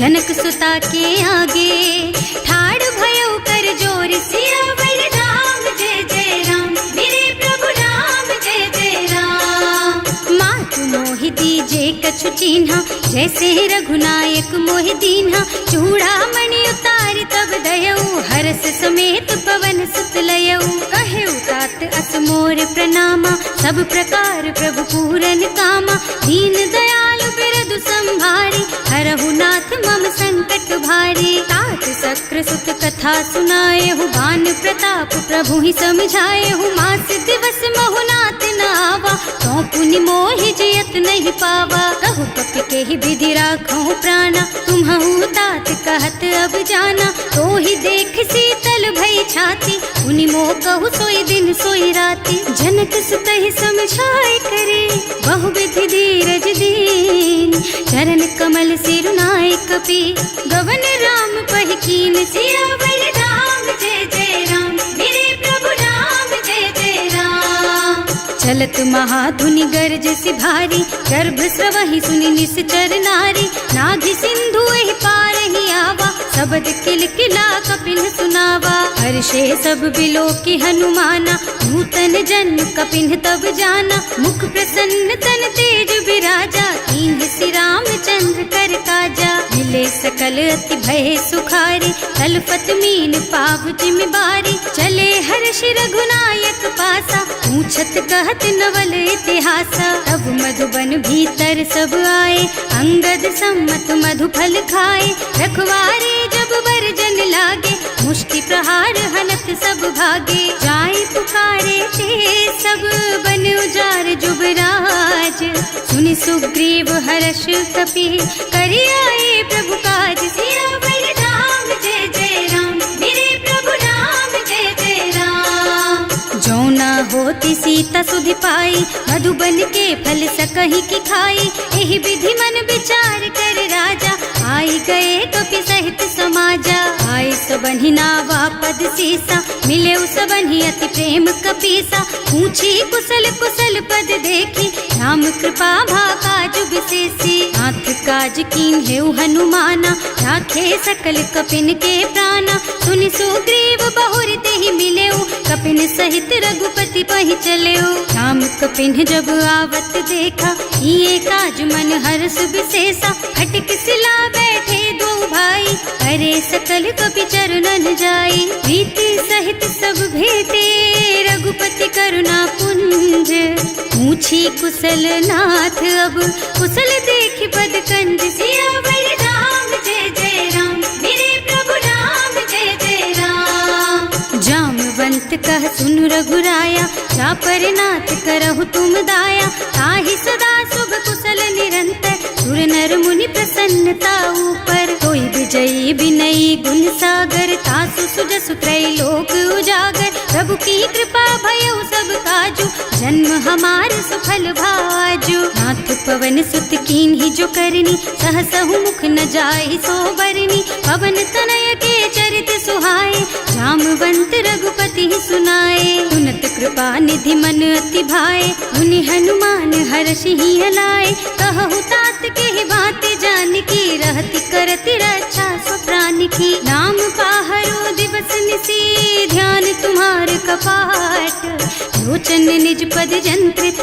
जनक सुता के आगे ठाड़ भयो कर जोर सियावर राम जय जय राम मेरे प्रभु राम जय जय राम। मातु मोहि दीजे कछु चिन्हा जैसे रघुनायक मोहि दीन्हा चूड़ा मणि उतार तब दयऊ हरस समेत पवन सुत लयऊ कहेऊ तात अस मोर प्रणामा सब प्रकार प्रभु पूरन कामा दीन दयालु बिरदु संभारी हरहु नाथ मम संकट भारी। तात सक्र सुत कथा सुनाए हूँ बान प्रताप प्रभु ही समझाए हूँ मास दिवस महु नाथ न आवा तो पुनि मोहि जियत नहीं पावा कहु कपि के ही विधि राखो प्राणा तुम्हु तात कहत अब जाना तो ही देख शीतल भई छाती उनि मोह कहु सोई दिन सोई राती। जनक सुत ही समझाए करे बहु विधि धीरज दीन चरण कमल सिरुनाए कपि गवन राम पहि कीन सियावर राम जय जय राम मेरे प्रभु राम जय जय राम। चलत महाधुनि गरज सि भारी गर्भ स्रवहि सुनि निश्चर नारी नाघि सिंधु एहि पार ही आवा शब्द किलकिला कपिन सुनावा हर्षे सब बिलो की हनुमाना नूतन जन्म कपिन तब जाना मुख प्रसन्न तन तेज विराजा कीन्ह श्री रामचंद्र कर काजा मिले सकल अति भय सुखारी तलपत मीन पाव जिम्मेवारी चले हर्ष रघुनायक पासा पूछत कहत नवल इतिहासा तब मधुबन भीतर सब आए अंगद सम्मत मधु फल खाए रखवारे जब बरजन लागे मुष्टि प्रहार हनत सब भागे जाए पुकारे थे सब बन उजार जुबराज सुनि सुग्रीव हर्ष कपि करि आए प्रभु काज सियावर राम जय जय राम मेरे प्रभु राम जय जय राम। जो ना होती सीता सुधि पाई मधुबन के फल सकहि की खाई एहि विधि मन विचार कर राजा आई गए कपि सहित समाजा आए सबन्हि नावा पद सीसा मिले सबन्हि अति प्रेम कपीसा पूछी कुशल कुशल पद देखी राम कृपा भाकाज विशेषी नाथ काज कीन्हेउ हनुमाना राखे सकल कपिन के प्राणा सुनि सुग्रीव बहुर तेहि मिलेउ कपिन सहित रघुपति पहि चलेउ राम कपिन जब आवत देखा ये काज मन हर्ष विशेषा फटक सिला बैठे दो भाई अरे सकल कपि चरणन जाई प्रीति सहित सब भेटे रघुपति करुणा पुंज पूछी कुशल नाथ अब कुशल देखि पद कंज सियावर राम जय जय राम मेरे प्रभु राम जय जय राम। जामवंत कह सुनु रघुराया जा पर नाथ करहु तुम दाया ताहि सदा शुभ कुशल निरंतर सुर नर मुनि प्रसन्नता ऊपर कोई विजयी विनयी गुण सागर तासु सुजसु त्रैलोक उजागर प्रभु की कृपा भयउ सब काजू जन्म हमार सुफल भाजू नाथ पवन सुत कीन्ही जो करनी सहसहु मुख न जाहि सो बरनी पवन तनय के चरित सुहाए जामवंत रघुपति सुनाए सुनत कृपा निधि मन अति भाए मुनि हनुमान हर्षि ही हलाए कहु तात के बात जान की रहती करती रक्षा सो प्राण की नाम पाहरो दिवस निसी ध्यान तुम्हार कपाट लोचन निज पद जंत्रित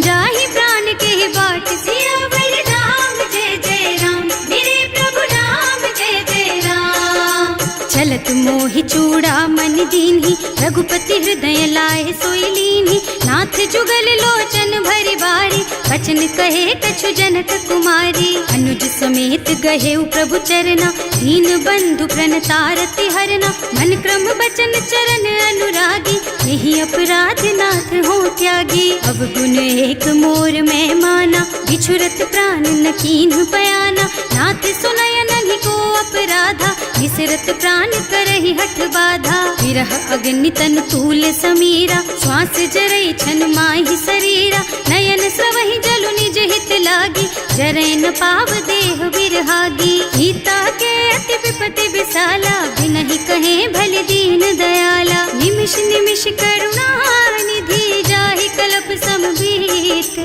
जाहि प्राण के बाट सियावर राम जय जय राम मेरे प्रभु राम जय जय राम। चलत मोहि चूड़ा मन दीन्ही रघुपति हृदय लाए सोई लीन्ही नाथ जुगल लोचन भरि बारी वचन कहे कछु जनक कुमारी अनुज समेत गहे प्रभु चरना दीन बंधु प्रणतारति हरना मन क्रम बचन चरण अनुरागी यही अपराध नाथ हो त्यागी अब गुण एक मोर में माना बिछुरत प्राण न कीन्ह बयाना नाथ सुनय नहीं को अपराधा विसरत प्राण करहि हठ बाधा विरह अग्नि तन तूल समीरा श्वास जरई छन माहि शरीरा नयन स्रवहि जलु निज हित लागी जरै न पाव देह बिरहागी सीता के अति विपति विशाला बिनहि कहे भले दीन दयाला निमिष निमिष करुणा निधि जाहि कल्प समबीत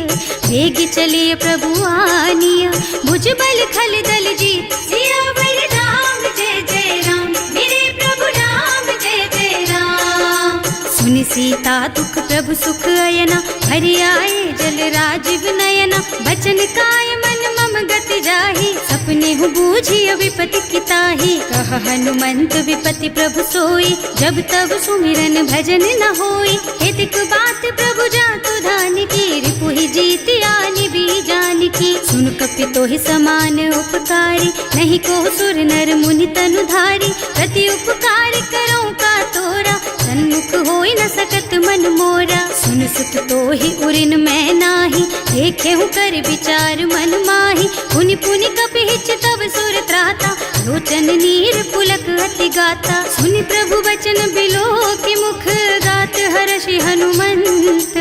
वेग चलिए प्रभु आनिया भुज बल खल दल जीत सिया सुन सीता दुख प्रभु सुख अयना, भरि आए जल राजीव नयना। बचन काय मन मम गति जाहि, सपने हूँ बूझी विपति किताहि। कह हनुमंत विपति प्रभु सोई, जब तब सुमिरन भजन न होई। हेतिक बात प्रभु जातु धान की, रिपुहि जीति आनि भी जानकी। सुन कपि तोहि समान उपकारी, नहीं को सुर नर मुनि तनु धारी। प्रति उपकार करो का तोरा, सन्मुख होई न सकत मन मोरा। सुन सुत तोहि उरिन मैं नाही, देखे हूँ कर विचार मन माही। पुनि पुनि कपि हिच तब सुर त्राता, लोचन नीर पुलक अति गाता। सुनि प्रभु वचन बिलो की मुख, गात हर्षि हनुमंत।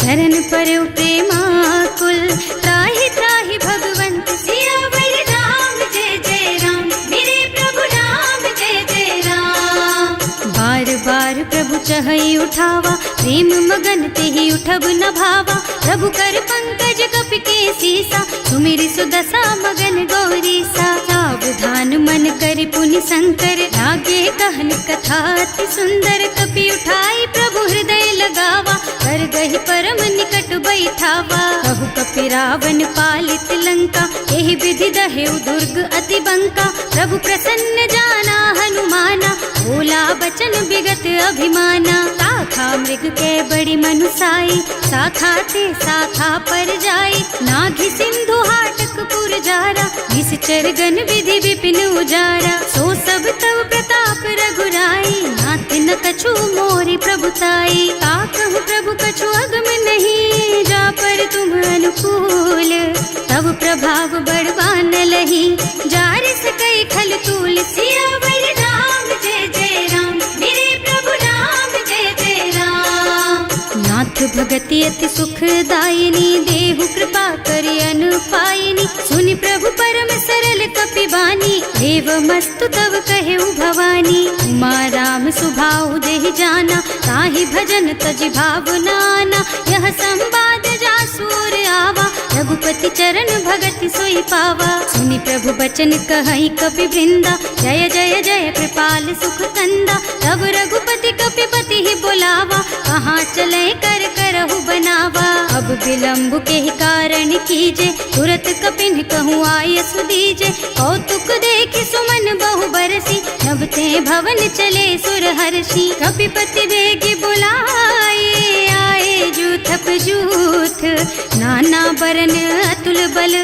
चरण पर प्रेमाकुल, त्राहि त्राहि भगवंत। सियावर राम जय जय राम, मेरे प्रभु राम जय जय राम। बार बार प्रभु चहई उठावा, प्रेम मगन तेहि उठब न भावा। प्रभु कर पंकज कपि के सीसा, सुमिरि सुदशा मगन गौरीसा। सावधान मन करि पुनि शंकर, लागे कहन कथा अति सुंदर। कपि उठाई प्रभु हृदय लगावा, कर गहि परम निकट बैठावा। कहु कपि रावण पालित लंका, एहि विधि दहेउ दुर्ग अति बंका। प्रभु प्रसन्न जाना हनुमाना, बोला बचन विगत अभिमाना। शाखा मृग के बड़ी मनुसाई, शाखा ते शाखा पर जाई। नाघि सिंधु हाटक पुर जारा, निश्चर गण विधि विपिन उजारा। सो सब तव प्रताप रघुराई, नाथ न कछु मोरि प्रभुताई। का कहु प्रभु कछु अगम नहीं, जा पर तुम अनुकूल। तब प्रभाव बड़वान लही, जार सकई खल तूल। सियावर राम जय जय राम, मेरे प्रभु राम जय जय राम। नाथ भगति अति सुखदायिनी, देहु कृपा करि अनुपायिनी। सुनि प्रभु परम सरल कपि बानी, देवमस्तु तव कहेउ भवानी। उमा राम सुभाउ जेहि जाना, ताहि भजन तजि भावनाना। यह संवाद जासुर आवा, रघुपति चरण भगति सोई पावा। सुनि प्रभु बचन कहई कपि वृंदा, जय जय जय कृपाल सुख कंदा। तब रघुपति कपिपति ही बोलावा, कहाँ चले कर करहु बनावा। अब विलंब के ही कारण कीजे, तुरत कपिन कहूँ आय सुदीजे। कौतुक देखि सुमन बहु बरसी, नभ ते भवन चले सुर हर्षि। कपिपति वेगी बुलाए, आए जूथप जूथ। नाना बरन अतुल बल,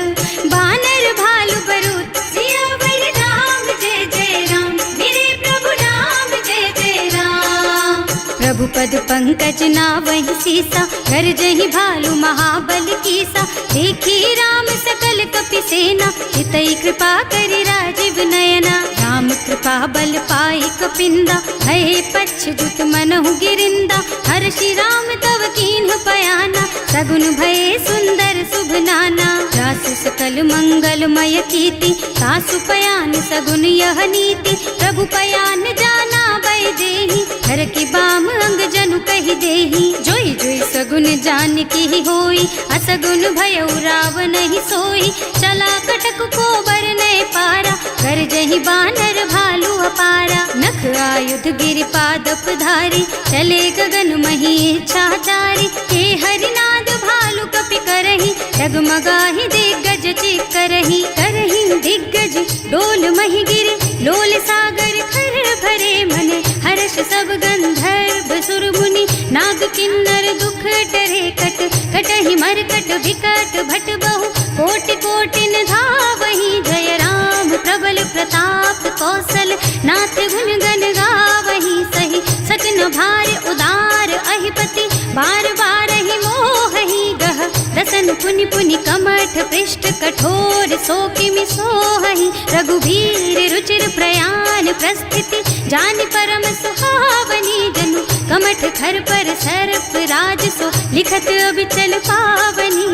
बानर भालु बरूथ। सियावर राम जय जय राम, मेरे प्रभु राम जय जय राम। प्रभु पद पंकज नावहि सीसा, गरजहि भालु महाबल कीसा। देखी राम सकल कपि सेना, चितई कृपा करि राजीव नयना। राम कृपा बल पाई कपिंदा, भये पच्छ्युत मनहु गिरिंदा। हर्षि राम तव कीन्ह पयाना, सगुन भये सुंदर शुभ नाना। जासु सकल मंगलमय कीर्ति, तासु पयान सगुन यह नीति। प्रभु पयान जाना वैदेही, हर की बाम अंग जनु कहि देही। जोई जोई सगुन जानकी होई, असगुन भयउ रावण ही सोई। चला कटक को बरनै पारा, गरजहि बानर भालु अपारा। नख आयुध गिरिपादप धारी, चले गगन मही इच्छाचारी। हे हरिनाद भालु कपि करही, डगमगाहि दिग्गज चित करही। करही दिग्गज डोल मही गिरे, लोल सागर खर भरे मन। हर्ष सब गंधर्व सुर मुनि, नाग किन्नर दुख डरे कट। कटहि मरकट विकट भट बहु, कोटि कोटिन धावहि। जय राम प्रबल प्रताप कौशल, नाथ गुण गण गावहि। सही सकन भार उदार अहिपति, बार बार ही मोहहि गह। रसन पुनि पुनि कमठ पृष्ठ, कठोर सोकिमि सोहहि। रघुवीर रुचिर प्रयाण प्रस्थिति, जानि परम सुहावनी। जनु कमठ खर पर सर्प राज सो, लिखत अबिचल पावनी।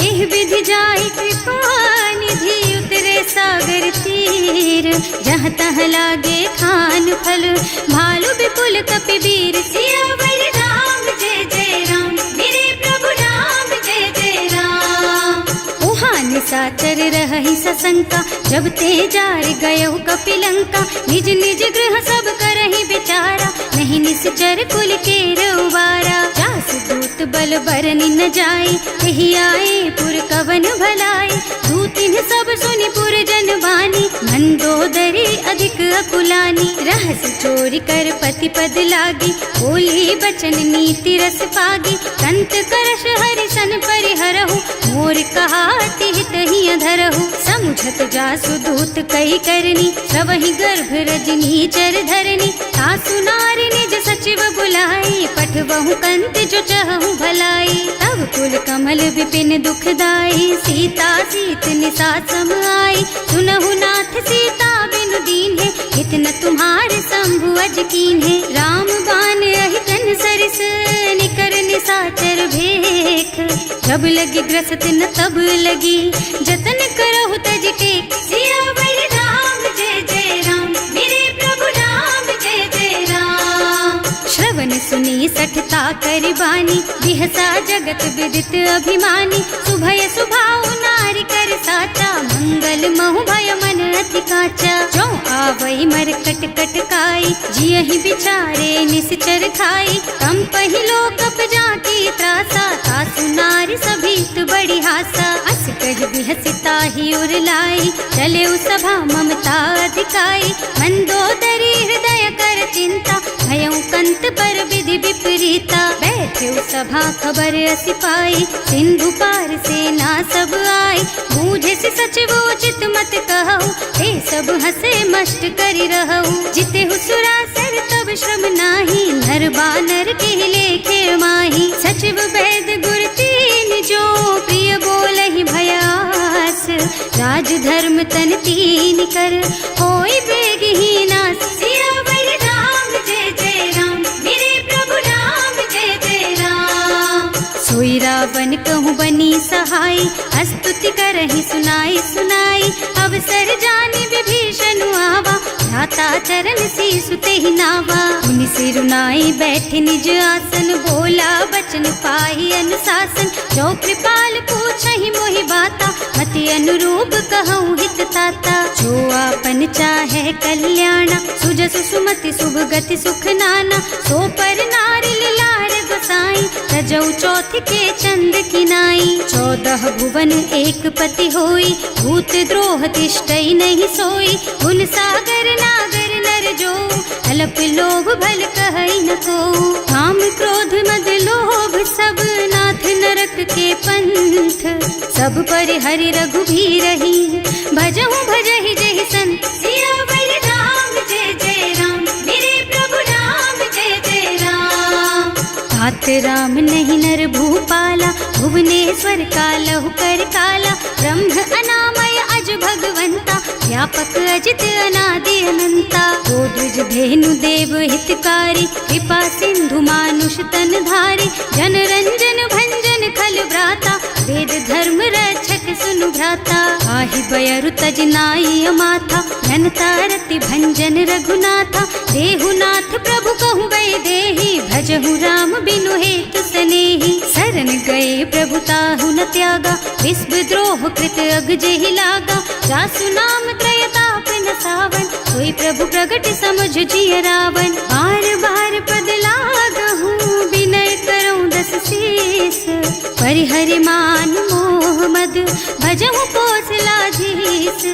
एह विधि जाहि कृपा निधि, उतरे सागर तीर। जहाँ तहाँ लागे खान फल, भालु विपुल कपिवीर। सियावर राम जय जय राम, मेरे प्रभु राम जय जय राम। उहाँ निशाचर रहहि सशंका, जब ते जार गयउ कपिलंका। निज निज गृह सब करहि विचारा, नहीं निश्चर कुल के रउवा। कुल बरनी न जाई, यही आए पुर कवन भलाई। दूतिन सब सुनि पुर जन बानी, मंदोदरी अधिक अकुलानी। रहस्य चोरी कर पति पद लागी, बोली बचन नीति रस पागी। कंत करश हरि सन परिहरहु, मोर कहाति हित ही अधरहु। समुझत जासु दूत कही करनी, सबहि गर्भ रजनी चर धरनी। सासु नारी निज सचिव बुलाई, पठवहु कंत जो चहु भलाई। तब कुल कमल विपिन दुखदाई, सीता सीत निसा सम आई। सुनहु नाथ सीता बिनु दीन है, इतना तुम्हारे शंभु अज कीन है। राम बान अहितन सरिस, निकर निसाचर भेख। जब लगी ग्रसत न तब लगी, जतन करहु तज टेक। सियावर राम जय जय राम, मेरे प्रभु राम जय जय राम। श्रवण सुनी सठता कर बानी, बिहसा जगत विदित अभिमानी। सुभय सुभाव नारी कर साचा, मंगल महु भय मन अति काचा। जो आवई मर कट कट काई, जियहि बिचारे निश्चर खाई। कम पहिलो कप जाकी त्रासा, सासु नारी सभीत बड़ी हासा। अस कह बिहसिता ही उर लाई, चले सभा ममता अधिकाई। मंदोदरी हृदय कर चिंता, भयउ कंत पर विधि विपरीता। बैठे सभा खबर असी पाई, सिंधु पार सेना सब आई। बूझे से सचिव उचित मत कहु, हे सब हसे मष्ट करि रहु। जिते सुरासर तब श्रम नाही, नर बानर के लेखे माही। सचिव वैद गुर तीन जो, प्रिय बोलहि भयास। राज धर्म तन तीन कर, होई बेगहि नास। सियावर राम जय जय राम, मेरे प्रभु राम जय जय राम। सोई रावण कहूँ बनी सहाई, स्तुति करहि सुनाई सुनाई। अवसर जानि विभीषण आवा, भ्राता चरण सीसु तेहि नावा। मुनि सिरुनाई बैठे निज आसन, बोला बचन पाहि अनुशासन। जो कृपाल पूछहि मोहि बाता, मति अनुरूप कहूँ हित ताता। जो आपन चाहे कल्याणा, सुजसु सुमति शुभ गति सुख नाना। सो पर नारी लार गोसाई, सजौ चौथ के चंद किनाई। 14 भुवन एक पति होई, भूत द्रोह तिष्ठई नहीं सोई। गुण सागर नागर नर जो, अल्प लोभ भल कहई न को। काम क्रोध मद लोभ सब, नाथ नरक के पंथ। सब पर हरि रघुबीरहि, भजहु भजहि जहि संत। सियावर राम जय जय राम, मेरे प्रभु राम जय जय राम। तात राम नहीं नर भूपाला, भुवनेश्वर कालहु कर काला। ब्रह्म अनामय अज भगवंता, व्यापक अजित अनादि अनंता। गोद्विज धेनु देव हितकारी, कृपा सिंधु मानुष तन धारी। जन रंजन भंजन खल भ्राता, वेद धर्म रक्षक सुनु भ्राता। आहि बयरु तज नाई अमाथा, जनता रति भंजन रघुनाथा। देहुनाथ प्रभु कहु वै देहि, भजहु राम बिनु हेतु सनेहि। शरण गए प्रभु ताहु न त्यागा, विश्व द्रोह कृत अग जेहि लागा। जासु नाम त्रय ताप न सावन, सोई प्रभु प्रगट समझ जिय रावण। बार बार पद लागहु, विनय करऊँ दस शीस। परिहरि मान मोह मद, भजहु कौशलाधीश।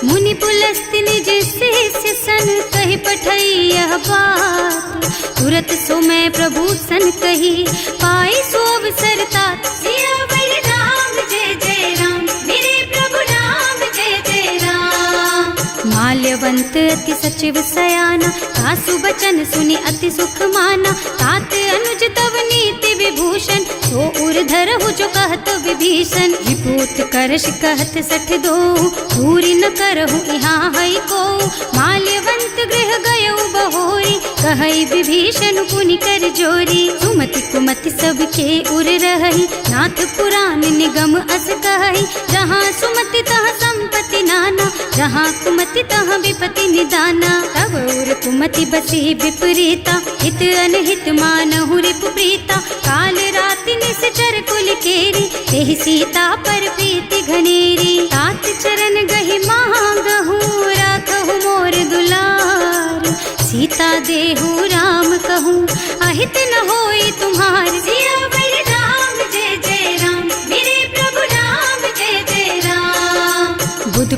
मुनि पुलस्त्य निज शिष्य सन, कहि पठई यह बात। तुरत सो मैं प्रभु सन कही, पाई सो अवसर तात। सियावर राम जय जय राम, मेरे प्रभु राम जय जय राम। माल्यवंत अति सचिव सयाना, सासु बचन सुनि अति सुख माना। तात अनुज तव नीति विभूषण, सो उर धरहु जो कहत विभीषण। विभूत करश कहत सठ दो, दूरी न करहु यहाँ है को। माल्यवंत गृह गयउ बहोरी, कहई विभीषण पुनि कर जोरी। सुमति कुमति सबके उर रहई, नाथ पुराण निगम अस कहई। जहाँ सुमति तहाँ संपत्ति नाना, जहाँ कुमति तहाँ विपति निदाना। तब उर कुमति बसी विपरीता, हित अनहित मानहु रिपु प्रीता। काल राति निश्चर कुल केरी, तेहि सीता पर प्रीति घनेरी। तात चरण गहि मांगहु, राखहु मोर दुलार। सीता देहु राम कहूँ, अहित न होई तुम्हार। सियावर राम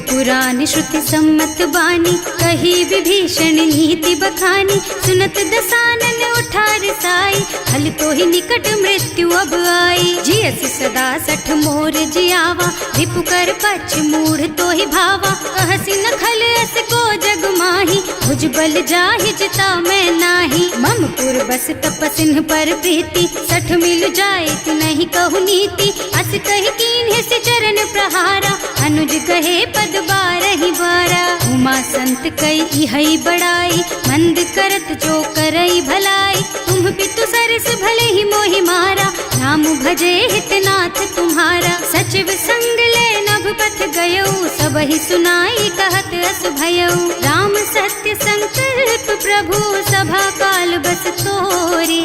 पुराण श्रुति सम्मत बानी, कही विभीषण नीति बखानी। सुनत दसानन उठा रिसाई, हल तो ही निकट मृत्यु अब आई। जियसि सदा 60 मोर जियावा, रिपु कर पक्ष मूढ़ तो ही भावा। कहसि न खल अस को जग माही, भुज बल जाहि जिता मैं नाही। मम पुर बस तपसिन पर प्रीति, 60 मिल जाए तु नहीं कहु नीति। अस कहि कीन्हे से चरण प्रहारा, अनुज कहे पद 12 बारा। उमा संत कई इहई बड़ाई, मंद करत जो करई भलाई। तुम पितु सरस भले ही मोहि मारा, नाम भजे हितनाथ तुम्हारा। सचिव संग ले नभ पथ गयो, सबहि सुनाई कहत अस भयो। राम सत्य संकल्प प्रभु, सभा काल बस तोरे।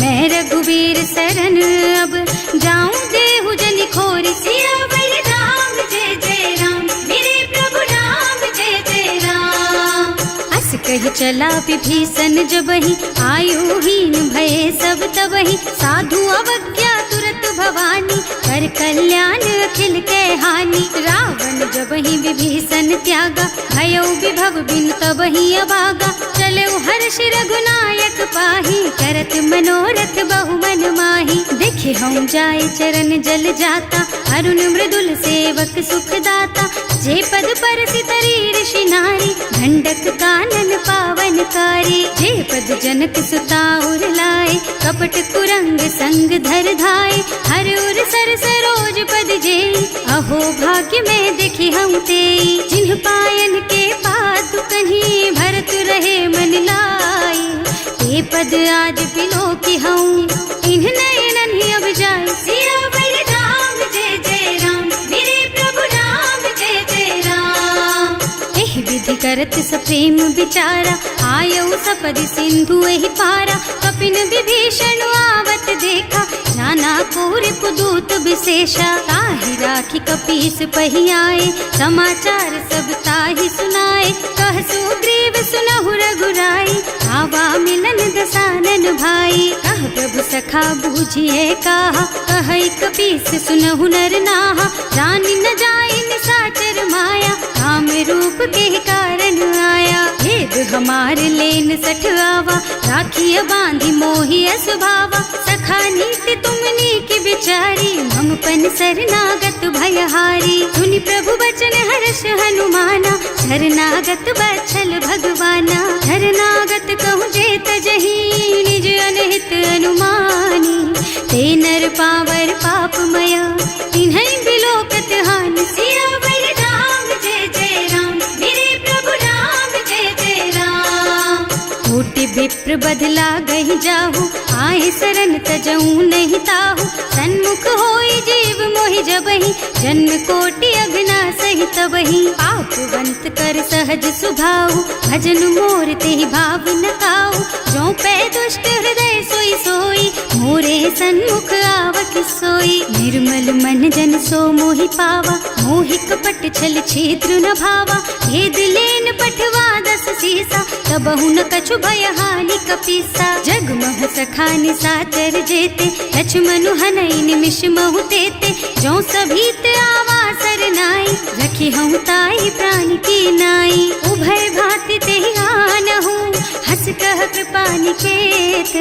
मैं रघुवीर शरण अब, जाऊं देहु जनि खोरि। सियावर राम जय जय राम, मेरे प्रभु राम जय जय राम। अस कहि चला विभीषण जबहि, आयुहीन भये सब तबहि। साधु अवज्ञा तुरत भवानी, कर कल्याण अखिल के हानि। रावण जबहि विभीषण त्यागा, भयो विभव बिनु तबहि अभागा। चलऊ हर्ष रघुनायक पाहि, करत मनोरथ बहु मन माहि। देखे हम जाय चरण जल जाता, अरुण मृदुल सेवक सुख दाता। जे पद परसि तरी ऋषि नारी, दंडक कानन पावन कारी। जे पद जनक सुता उर लाए, कपट कुरंग संग धर धाय। हर उर सर सरोज पद जेई, अहो भाग्य में देखी हम तेई। जिन्ह पायन के पादु कहीं, भरत रहे मन लाई। ते पद आज बिलो की हूँ, इन्ह नयनन ही अब जाए। सियावर राम जय जय राम, मेरे प्रभु राम जय जय राम। एहि विधि करत सप्रेम विचारा, आयऊ सपदि सिंधु एहि पारा। कपिन विभीषण आवत देखा, नाना कोरि पुदूत विशेषा। ताहि राखी कपीस पहि आए, समाचार सब ताहि सुनाए। कह सुग्रीव सुनहु रघुराई, आवा मिलन दसानन भाई। कह प्रभु सखा बूझिए काहा, कहै कपीस सुनहु नर नाहा। जानि न जाय निशाचर माया, काम रूप के कारण आया। भेद हमार लेन 60 आवा, राखिय बांधि मोहि स्वभावा। सखा नीति तुमनी की बिचारी, मम पन शरणागत भयहारी। सुनि प्रभु बचन हर्ष हनुमाना, शरणागत बत्सल भगवाना। शरणागत कहूँ जे तजहि, निज अनहित अनुमानी। ते नर पावर पापमया, तिन्है बिलोकत हानि। सियावर राम जय जय राम, मेरे प्रभु राम जय जय राम। कोटि विप्र बदला गहि जाहु, आए शरण तजऊ नहीं ताहु। सन्मुख होई जीव मोहि जबहि, जन्म कोटि अघना सहि तबहि। पापवंत कर सहज सुभाऊ, भजन मोर तेहि भाव न काऊ। जो पै दुष्ट हृदय सोई सोई, मोरे सन्मुख आवक सोई। निर्मल मन जन सो मोहि पावा, मोहि कपट छल छिद्र न भावा। भेद लेन पठवा 10 सीसा, तबहु न कछु भय हानि कपीसा। जगमह सखा निशाचर जेते, लक्ष्मनु हनई निमिष महु तेते। जो सभीत आवा सरनाई, रखी हूँ ताई प्राण की नाई। उभय भांति तेहि आनहु, हस कह कृपा निकेत।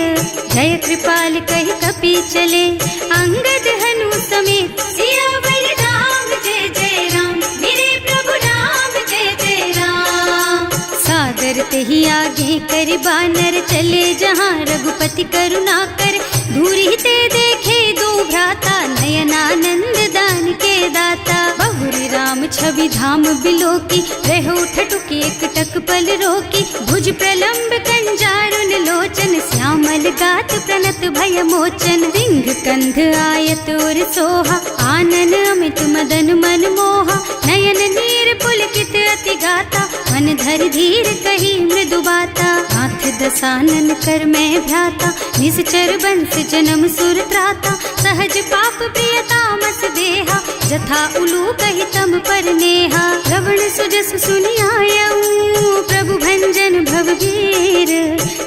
जय कृपाल कहि कपि चले, अंगद हनु समेत। सियावर राम जय जय राम, मेरे प्रभु राम जय जय राम। सादर तेहि आगे कर बानर, चले जहाँ रघुपति करुणा कर। दूरी ते देखे दो भ्राता, नयनानंद दान के दाता। बहुरी राम छवि धाम बिलोकी, रहो ठटुकी एकटक पल रोकी। भुज प्रलंब कंजारुन लोचन, श्यामल गात प्रणत भय मोचन। सिंह कंध आयत और सोहा, आनन अमित मदन मन मोहा। नयन नीर पुलकित अति गाता, मन धर धीर कही मृदु बाता। हाथ दसानन कर मैं भ्राता, निश्चर बंस जन्म सुर त्राता। सहज पाप प्रिय तामस देहा, जथा उलू कहि तम पर नेहा। श्रवण सुजस सुनि आयऊ, प्रभु भंजन भवबीर।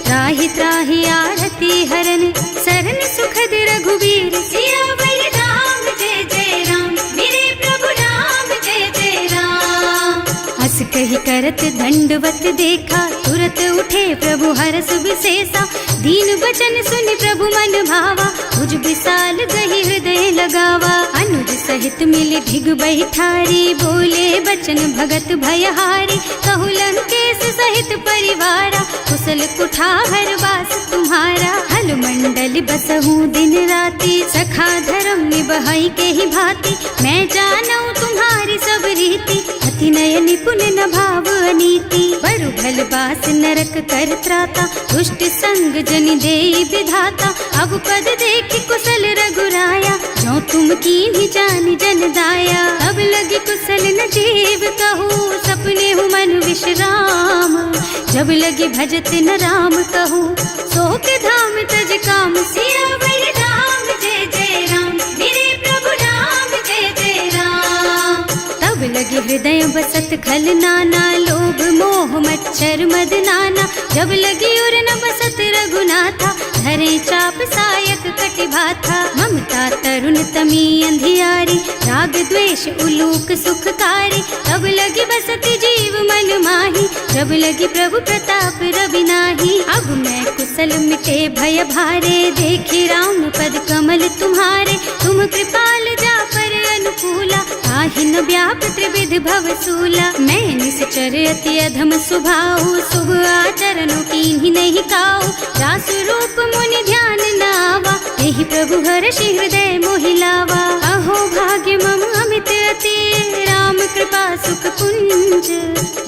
त्राहि त्राहि आरती हरन, सरन सुखद रघुबीर। सियावर राम जय जय राम, मेरे प्रभु राम जय जय राम। करत दंडवत देखा, तुरत उठे प्रभु हरस विशेषा। दीन बचन सुनि प्रभु मन भावा, भुज विशाल गही हृदय लगावा। अनुज सहित मिले ढिग बैठारी, बोले बचन भगत भयहारी। कहु लंकेश सहित परिवारा, कुशल कुठार वास तुम्हारा। हल मंडल बसहु दिन राति, सखा धर्म निबहई के ही भांति। मैं जानऊ तुम्हारी सब रीति, अति नय निपुण न भाव अनीति। बरु भल बास नरक कर त्राता, दुष्ट संग जन देई विधाता। अब पद देखि कुशल रघुराया, जो तुम कीन्ही जानि जन दाया। अब लगी कुशल न जीव कहूँ, सपने हूँ मन विश्राम। जब लगी भजत न राम कहूँ, सोक धाम तज काम। सियावर राम जय जय राम, मेरे प्रभु राम जय जय राम। तब लगी हृदय बसत खल नाना, लोभ मोह मच्छर मद नाना। जब लगी उर न बसत रघुनाथा, धरे चाप सायक कटि भाथा। ममता तरुण तमी अंधियारी, राग द्वेष उलूक सुखकारी। तब लगी बसती जीव मन माही, जब लगी प्रभु प्रताप रवि नाही। अब मैं कुशल मिटे भय भारे, देखी राम पद कमल तुम्हारे। तुम कृपाल जा पर अनुकूला, ताहि न व्याप त्रिविध भवसूला। मैं निश्चर अति अधम स्वभाव, शुभ आचरणों कीन्ही नहीं काऊ। रास रूप मुनि ध्यान नावा, यही प्रभु हर्षि हृदय मोहिलावा। अहो भाग्य मम अमित अति, राम कृपा सुख पुंज।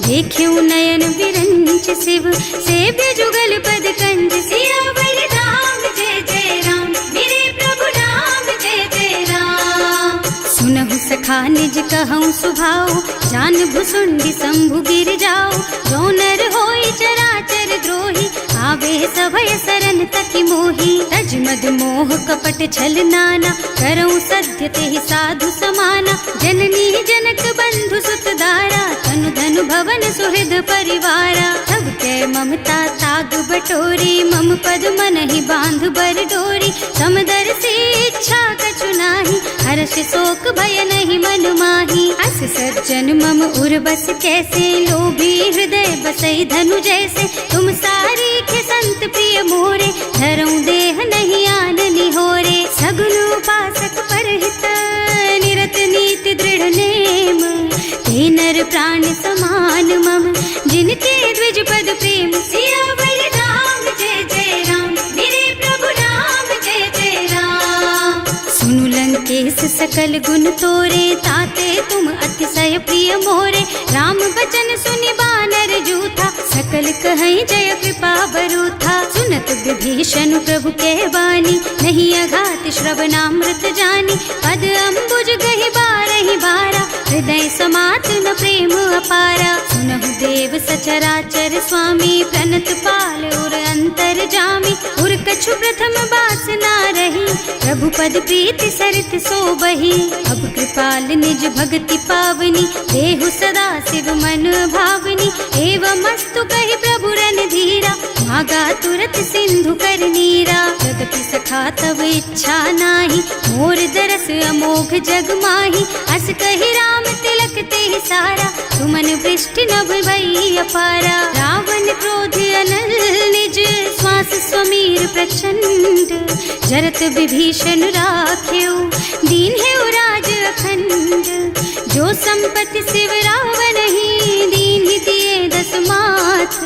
देख्यु नयन विरंच शिव, सेव्य जुगल पद कंज। सियावर राम जय जय राम, मेरे प्रभु राम जय जय राम। सुनहु सखा निज कहूँ सुभाऊ, जान भुसुंडी शंभु गिर जाओ। जो नर होई चराचर द्रोही, आवे सभय सरन तकी मोही। तज मद मोह कपट छल नाना, करऊँ सत्य तेहि साधु समाना। जननी जनक बंधु सुत दारा, तनु धनु भवन सुहृद परिवारा। तब कै ममता ताग बटोरी, मम पद मन ही बांध बर डोरी। समदर से इच्छा कछु नाही, हर्ष शोक भय नहीं मन माही। अस सज्जन मम उर बस कैसे, लोभी हृदय बसई धनु जैसे। तुम सारी खे संत प्रिय मोरे, धरऊँ देह नहीं आन निहोरे। सगुन उपासक परहित, निरत नीति दृढ़ नेम। ते नर प्राण समान मम, जिनके द्विज पद प्रेम। सियावर राम जय जय राम, मेरे प्रभु राम जय जय राम। सुनु लंकेश सकल गुण तोरे, ताते तुम अतिशय प्रिय मोरे। राम बचन सुनि बानर जूथा, सकल कहई जय कृपा बरूथा। सुनत विभीषण प्रभु के बानी, नहीं अघात श्रवणामृत जानी। पद अम्बुज गहि बारहि बारा, हृदय समात न प्रेम अपारा। सुनहु देव सचराचर स्वामी, प्रणत पाल उर अंतर जामी। उर कछु प्रथम बास ना रही, प्रभु पद प्रीति सरित सोबही। अब कृपाल निज भक्ति पावनी, देहु सदा शिव मन भावनी। एवं मस्तु कहि प्रभु रन धीरा, मागा तुरत सिंधु कर नीरा। यद्यपि सखा तब इच्छा नाही, मोर दरस अमोघ जग माही। अस कहि राम तिलक तेहि सारा, सुमन वृष्टि नभ भई अपारा। रावण क्रोध अनल निज, श्वास स्वमीर प्रचंड। जरत विभीषण राख्यो, दीन है राज अखंड। जो संपत्ति शिव रावण ही, दीन ही दिए दस माथ।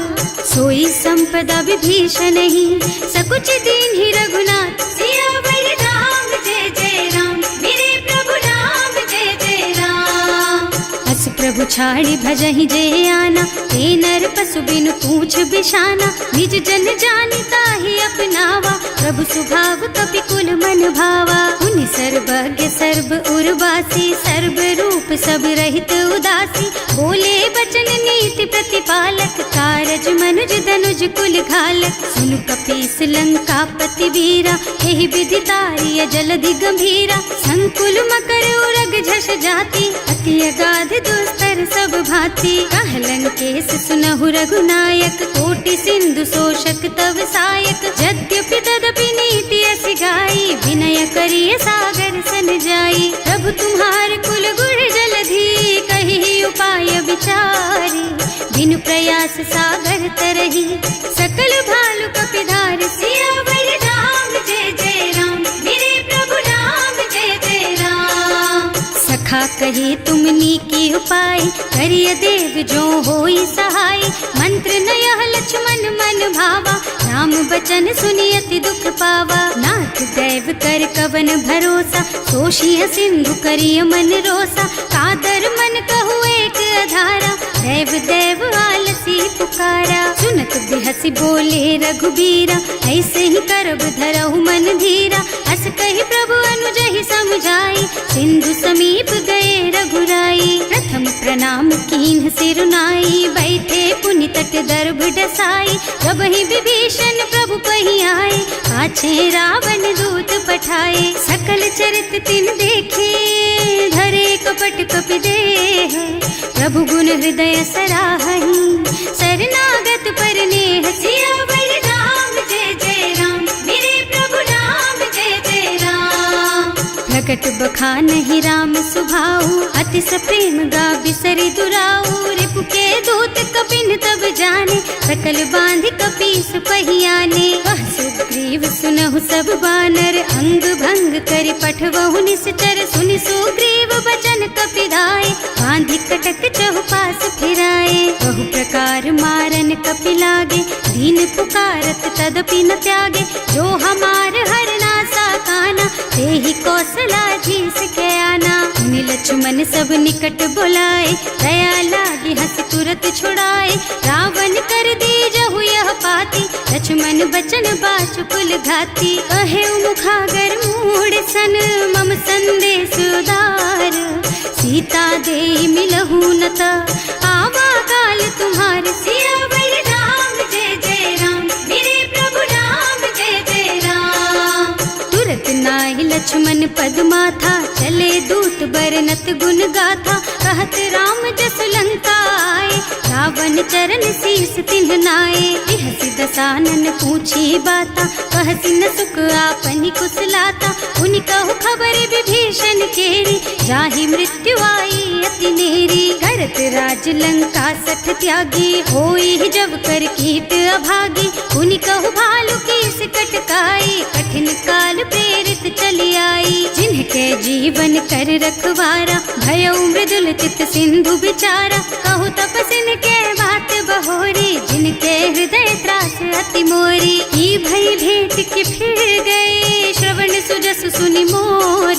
सोई संपदा विभीषण ही, सकुच दीन ही रघुनाथ। सियावर राम जय जय राम, मेरे प्रभु राम जय जय राम। अस प्रभु छाड़ी भजहि जय आना, ते नर पशु बिनु पूछ बिशाना। निज जन जानि ताहि अपनावा, प्रभु सुभाव कपि कुल मन भावा। उनि सर्वज्ञ सर्व उर्वासी, सर्व रूप सब रहित उदासी। बोले बचन नीति प्रतिपालक, कारज मनुज धनुज कुल घालक। सुनु कपीस लंकापति वीरा, एहि विधि तारिय जलधि गंभीरा। संकुल मकर उरग झष जाति, अति अगाध दुस्तर सब भांति। कह लंकेश सुनहु रघुनायक, कोटि सिंधु शोषक तव सायक। यद्यपि तदपि नीति अस गाई, विनय करिय सागर सन जाई। प्रभु तुम्हार कुल गुण जलधि, कहि उपाय विचारी। बिनु प्रयास सागर तरही। सकल भालु कपिधार सियावर राम जय जय राम, मेरे प्रभु राम जय जय राम। सखा कहे तुमनी की उपाय, करिय देव जो होई सहाय। मंत्र नयह लक्ष्मण मन भावा, राम बचन सुनि अति दुख पावा। नाथ दैव कर कवन भरोसा, सोषिय सिंधु करिय मन रोसा। कादर मन कहु एक अधारा, दैव दैव आलसी पुकारा। सुनत बिहसी बोले रघुबीरा, ऐसे ही करब धरहु मन धीरा। अस कहि प्रभु अनुजहि समझाई, सिंधु समीप गए रघुराई। प्रथम प्रणाम कीन्ह सिरुनाई, बैठे पुनि तट दर्भ डसाई। जब ही विभीषण प्रभु पही आए, पाछे रावण दूत पठाए। सकल चरित तिन देखे, धरे कपट कपि देह। प्रभु गुण हृदय सराहहि, शरणागत पर नेह। सियावर राम जय जय राम, मेरे प्रभु राम जय जय राम। प्रकट बखानहि राम सुभाऊ, अति सप्रेम गा बिसरि दुराऊ। रिपु के दूत कपिन तब जाने, सकल बांधि कपीस पहियाने। वह सुग्रीव सुनहु सब बानर, अंग भंग करि पठवहु निश्चर। सुनि सुग्रीव बचन कपिधाय, बांधि कटक चहुपास फिराए। बहु प्रकार मारन कपि लागे, दीन पुकारत तदपि न त्यागे। जो हमार हरनासा काना, तेहि कौशलाधीश के आना। मुनि लक्ष्मण सब निकट बुलाए, दया लागी हंस तुरत छुड़ाए। रावण कर दीजहु यह पाती, लक्ष्मण बचन बाचुकुल घाती। कहे मुखागर मूढ़ सन, मम संदेश उदार। सीता दे मिलहु न त, आवा काल तुम्हार। सियावर राम जय जय राम, मेरे प्रभु राम जय जय राम। तुरत नाहि लक्ष्मण पद माथा, चले दूत बरनत गुण गाथा। कहत राम जस लंका आए, रावण चरण शीस तिन्ह नाए। बिहसि दसानन पूछी बाता, कहसि न सुख आपनि कुशलाता। उनि कहु खबर विभीषण केरी, जाहि मृत्यु आई अति नेरी। करत राज लंका सठ त्यागी, होई जब कर कीट अभागी। उनि कहु भालु कीस कटकाई, कठिन काल प्रेरित चली आई। जिनके जीवन कर रखवारा, भयउ मृदुल चित सिंधु बिचारा। कहु तपसिन के बात बहोरी, जिनके हृदय त्रास अति मोरी। की भई भेंट के फिर गए, श्रवण सुजस सुनि मोर।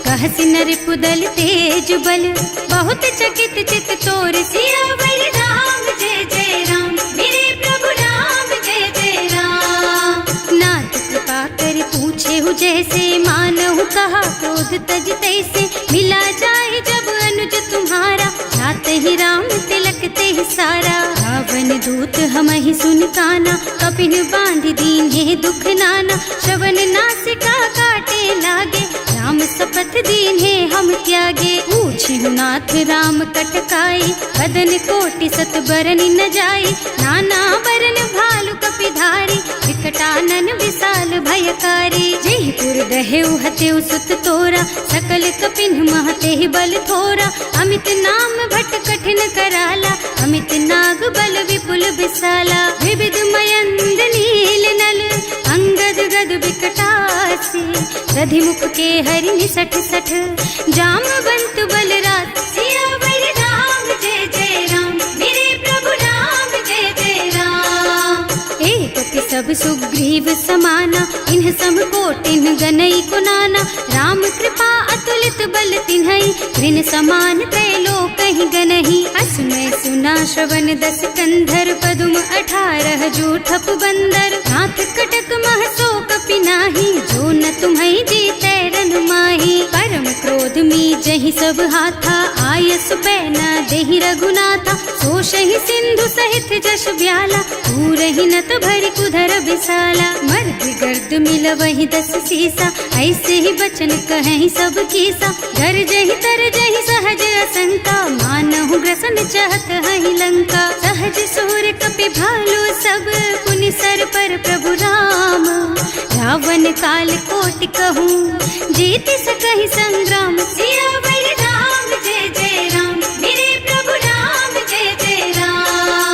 कहसि नर पुदल तेज बल, बहुत चकित चित तोर। सियावर राम जय जय राम, मेरे प्रभु राम जय जय राम। नाथ कृपा कर पूछे हु जैसे, मानहु कहा क्रोध तज तैसे। मिला जाए जब अनुज तुम्हारा, जात ही राम तिलक ते सारा। रावण दूत हमहि सुन काना, कपिन बांधि दीन्हे दुख नाना। श्रवण नासिका काटे लागे, राम शपथ दीन्हे हम त्यागे। पूछिहु नाथ राम कटकाई, बदन कोटि सत बरन न जाई। नाना बरन भालु कपिधारी, विकटानन विशाल भयकारी। जेहि पुर दहेउ हतेउ सुत तोरा, सकल कपिन महते बल थोरा। अमित नाम भट कठिन कराला, अमित नाग बल विपुल विशाला। विविध मयंद नील नल, अंगद गद विकटासी। दधिमुख के हरि निसठ सठ, जामवंत बलराज। सियावर राम जय जय राम, मेरे प्रभु राम जय जय राम। एक कपि सब सुग्रीव समाना, इन्ह सम कोटिन गनई कुनाना। राम कृपा अतुलित बल तिन्हई, ऋण समान त्रैलोकहि गनहि। असमय सुना श्रवण दस कंधर, पदुम 18 जूठप बंदर। नाथ कटक मह सो कपि नाही, जो न तुम्हई जीतै रन माही। परम क्रोध मी जहि सब हाथा, आयस पैना देहि रघुनाथा। सोषहि सिंधु सहित जश ब्याला, पूरहि नत भरि कुधर विशाला। मर्द गर्द मिलवहि 10 सीसा, ऐसे ही बचन कहें सब कीसा। गरजहि तरजहि सहज असंका, मानहु ग्रसन चाहत हहि लंका। सहज सुर कपि भालु सब, पुनि सर पर प्रभु राम। रावण काल कोटि कहूँ, जीत सकहि संग्राम। सियावर राम जय जय राम, मेरे प्रभु राम जय जय राम।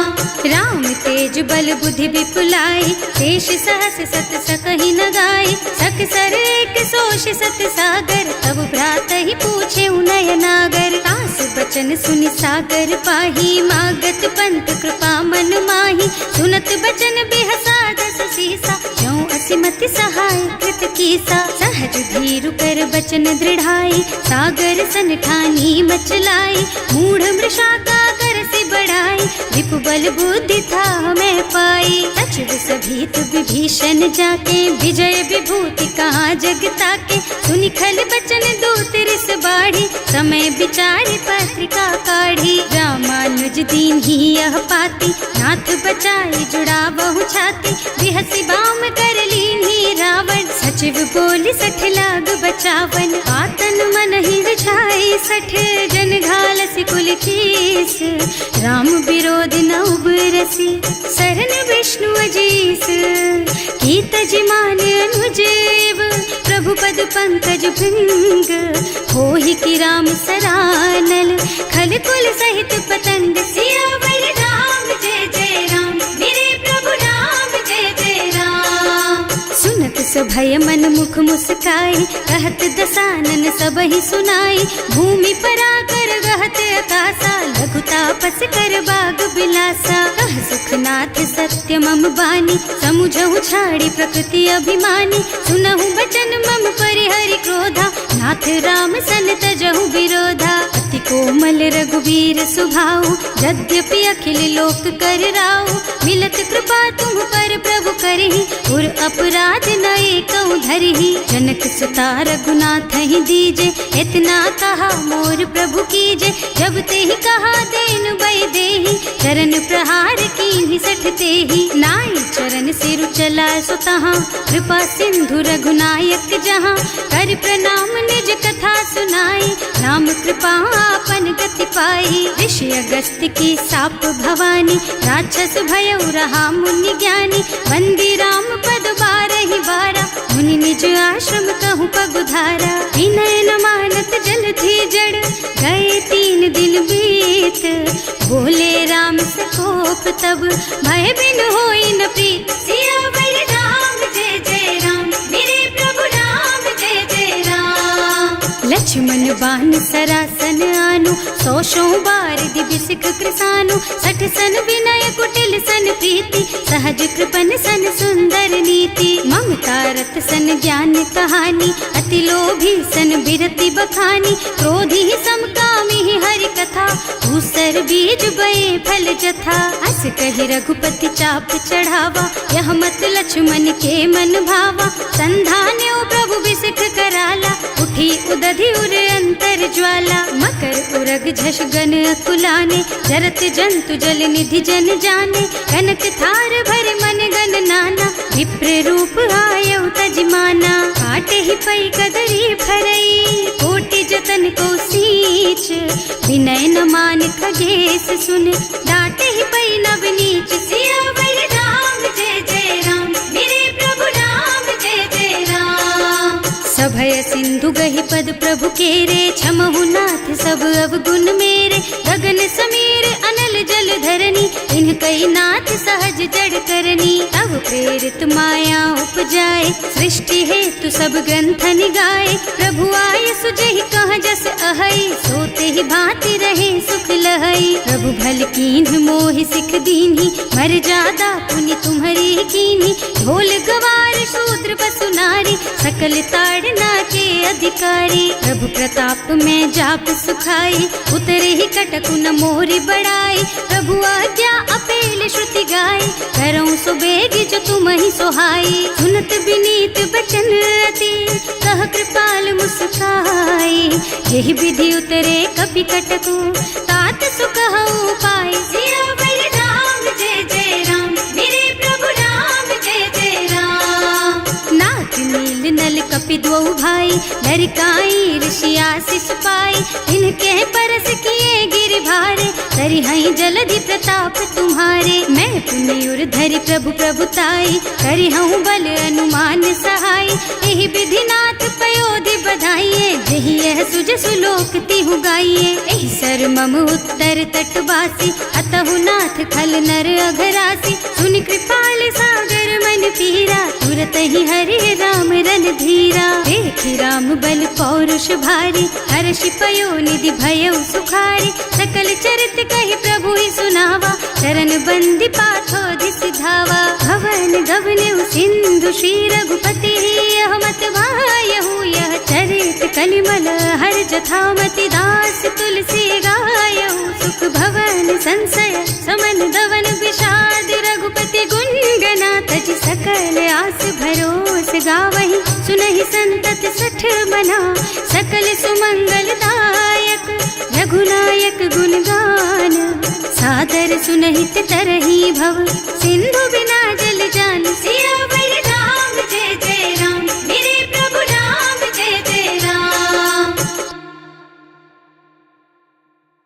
बल बुद्धि विपुलाई, शेष सहस सत सकहि न गाई, सक सर एक सोष सत सागर, तब भ्रात ही पूछे उनय नागर। तास बचन सुनि सागर पाही, मागत पंत कृपा मन माही, सुनत बचन बिहसा दस सीसा, ज्यों असिमति सहाय कृत कीसा। सहज धीरु कर बचन दृढ़ाई, सागर सन ठानी मचलाई, मूढ़ मृषा का कर से बढ़ाई, विपु बल बुद्धि था मैं पाई। सचिव सभीत विभीषण जाके, विजय विभूति कहाँ जग ताके, सुनि खल बचन दूत रिस बाढ़ी, समय विचारि पत्रिका काढ़ी। रामानुज दीन ही यह पाती, नाथ बचाई जुड़ा बहु छाती, बिहसी बाम कर लीन ही रावण, सचिव बोली सठ लाग बचावन। आतन मन ही रिझाई सठ, जन घालसी कुल कीस, राम विरोध न उबरसी, सरन विष्णु अजीस। कीत जिमान अनुजेव, प्रभु पद पंकज भृंग, होहि की राम सरानल, खल कुल सहित पतंग। सियावर राम जय जय राम, मेरे प्रभु राम जय जय राम। सुनत सभय मन मुख मुस्काई, कहत दसानन सबहि सुनाई, भूमि पराकर गहत आकाशा, लघु तापस कर बाग बिलासा। कह सुखनाथ सत्य मम बानी, समुझहु छाड़ी प्रकृति अभिमानी, सुनहु बचन मम परिहरि क्रोधा, नाथ राम सन तजहु विरोधा। अति कोमल रघुवीर सुभाऊ, यद्यपि अखिल लोक कर राऊ, मिलत कृपा तुम पर प्रभु करहि, उर अपराध न एकौ धरहि। जनक सुता रघुनाथ ही दीजे, इतना कहा मोर प्रभु कीजे, जब ते ही कहा देन बई देहि, चरण प्रहार कीन्हि सठ तेहि। नाई चरण सिरु चला सुतहाँ, कृपा सिंधु रघुनायक जहाँ, कर प्रणाम निज कथा सुनाई, राम कृपा आपन गति पाई। ऋषि अगस्त की साप भवानी, राक्षस भयउ रहा मुनि ज्ञानी, वंदी राम पद बारहि बारा, मुनि निज आश्रम कहूँ पगुधारा। विनय न मानत जलधि जड़, गए 3 दिन बीत, बोले राम सकोप तब, भय बिन होई न प्रीत। सियावर राम जय जय राम, मेरे प्रभु राम जय जय राम। लक्ष्मण बान सरासन आनु, 100 बार दिव्य सिख कृसानु, 60 सन विनय कुटिल सन प्रीति, सहज कृपन सन सुंदर नीति। ममता रत सन ज्ञान कहानी, अति लोभी सन बिरति बखानी, क्रोधी समकामी हरि कथा, दूसर बीज बये फल जथा। अस कहि रघुपति चाप चढ़ावा, यह मत लक्ष्मण के मन भावा, संधान्यो प्रभु बिसिख कराला, उठी उदधि उर अंतर ज्वाला। मकर उरग झष गन अकुलाने, जरत जंतु जल निधि जन जाने, कनक थार भर मन गन नाना, विप्र रूप आयउ तजमाना। काटे ही पई कदरी भरई, कोटि जतन को सींच, विनय न मान खगेश सुन, डांटे ही पई नव नीच। सियावर राम जय जय राम, मेरे प्रभु राम जय जय राम। सभय सिंधु गहि पद प्रभु केरे, क्षमहु नाथ सब अवगुण मेरे, गगन समीर अनल जल धरनी, इन्ह कई नाथ सहज जड़ करनी। तब प्रेरित माया उपजाए, सृष्टि हेतु सब ग्रंथन गाए, प्रभु आय सुजहि कह जस अहै, सोते ही भांति रहे सुख लहै। प्रभु भल कीन्ह मोहि सिख दीन्ही, मर्यादा पुनि तुम्हरी कीन्ही, ढोल गवार शूद्र पशु नारी, सकल ताड़ना के अधिकारी। प्रभु प्रताप में जाप सुखाई, उतरे ही कटकु न मोरी बड़ाई, प्रभु आज्ञा अपेल श्रुति गाई, करऊं सुबेग जो तुम ही सोहाई। सुनत विनीत बचन अति, कह कृपाल मुस्काई, यही विधि उतरे कपि कटकु, तात सुकहु पाई। सियावर राम जय जय राम, मेरे प्रभु राम जय जय राम। नाथ नील नल कपि द्वौ भाई, लरिकाई ऋषि आशीष पाई, इनके परस किए गिर भारे, तरि हई जलधि प्रताप तुम्हारे। मैं पुनि उर धरि प्रभु प्रभुताई, करि हूँ बल अनुमान सहाय, एहि विधि नाथ पयोधि बधाइए, जही यह सुज सुलोक तिहु गाइए। एहि सर मम उत्तर तटवासी, अतहु नाथ खल नर अघरासी। सुनि कृपाल सागर मन पीरा, तुरत ही हरि राम रन धीरा। देखि राम बल पौरुष भारी, हर्षि पयो निधि भयउ सुखारी। सकल चरित कहि प्रभु ही सुनावा, चरण बंदी पाथो सिधावा। भवन गवनेउ सिंधु श्री रघुपति, यह मत वायहु यह चरित कलिमल हर जथामति। दास तुलसी गायहु, सुख भवन संशय समन दवन विषाद। रघुपति गुण गना तज सकल आस भरोस गावहि। सुनहि संतत सठ मना, सकल सुमंगल दायक। रघुनायक गुण गान, सादर सुनहित तरहि भव। सिंधु बिना जल जान सिया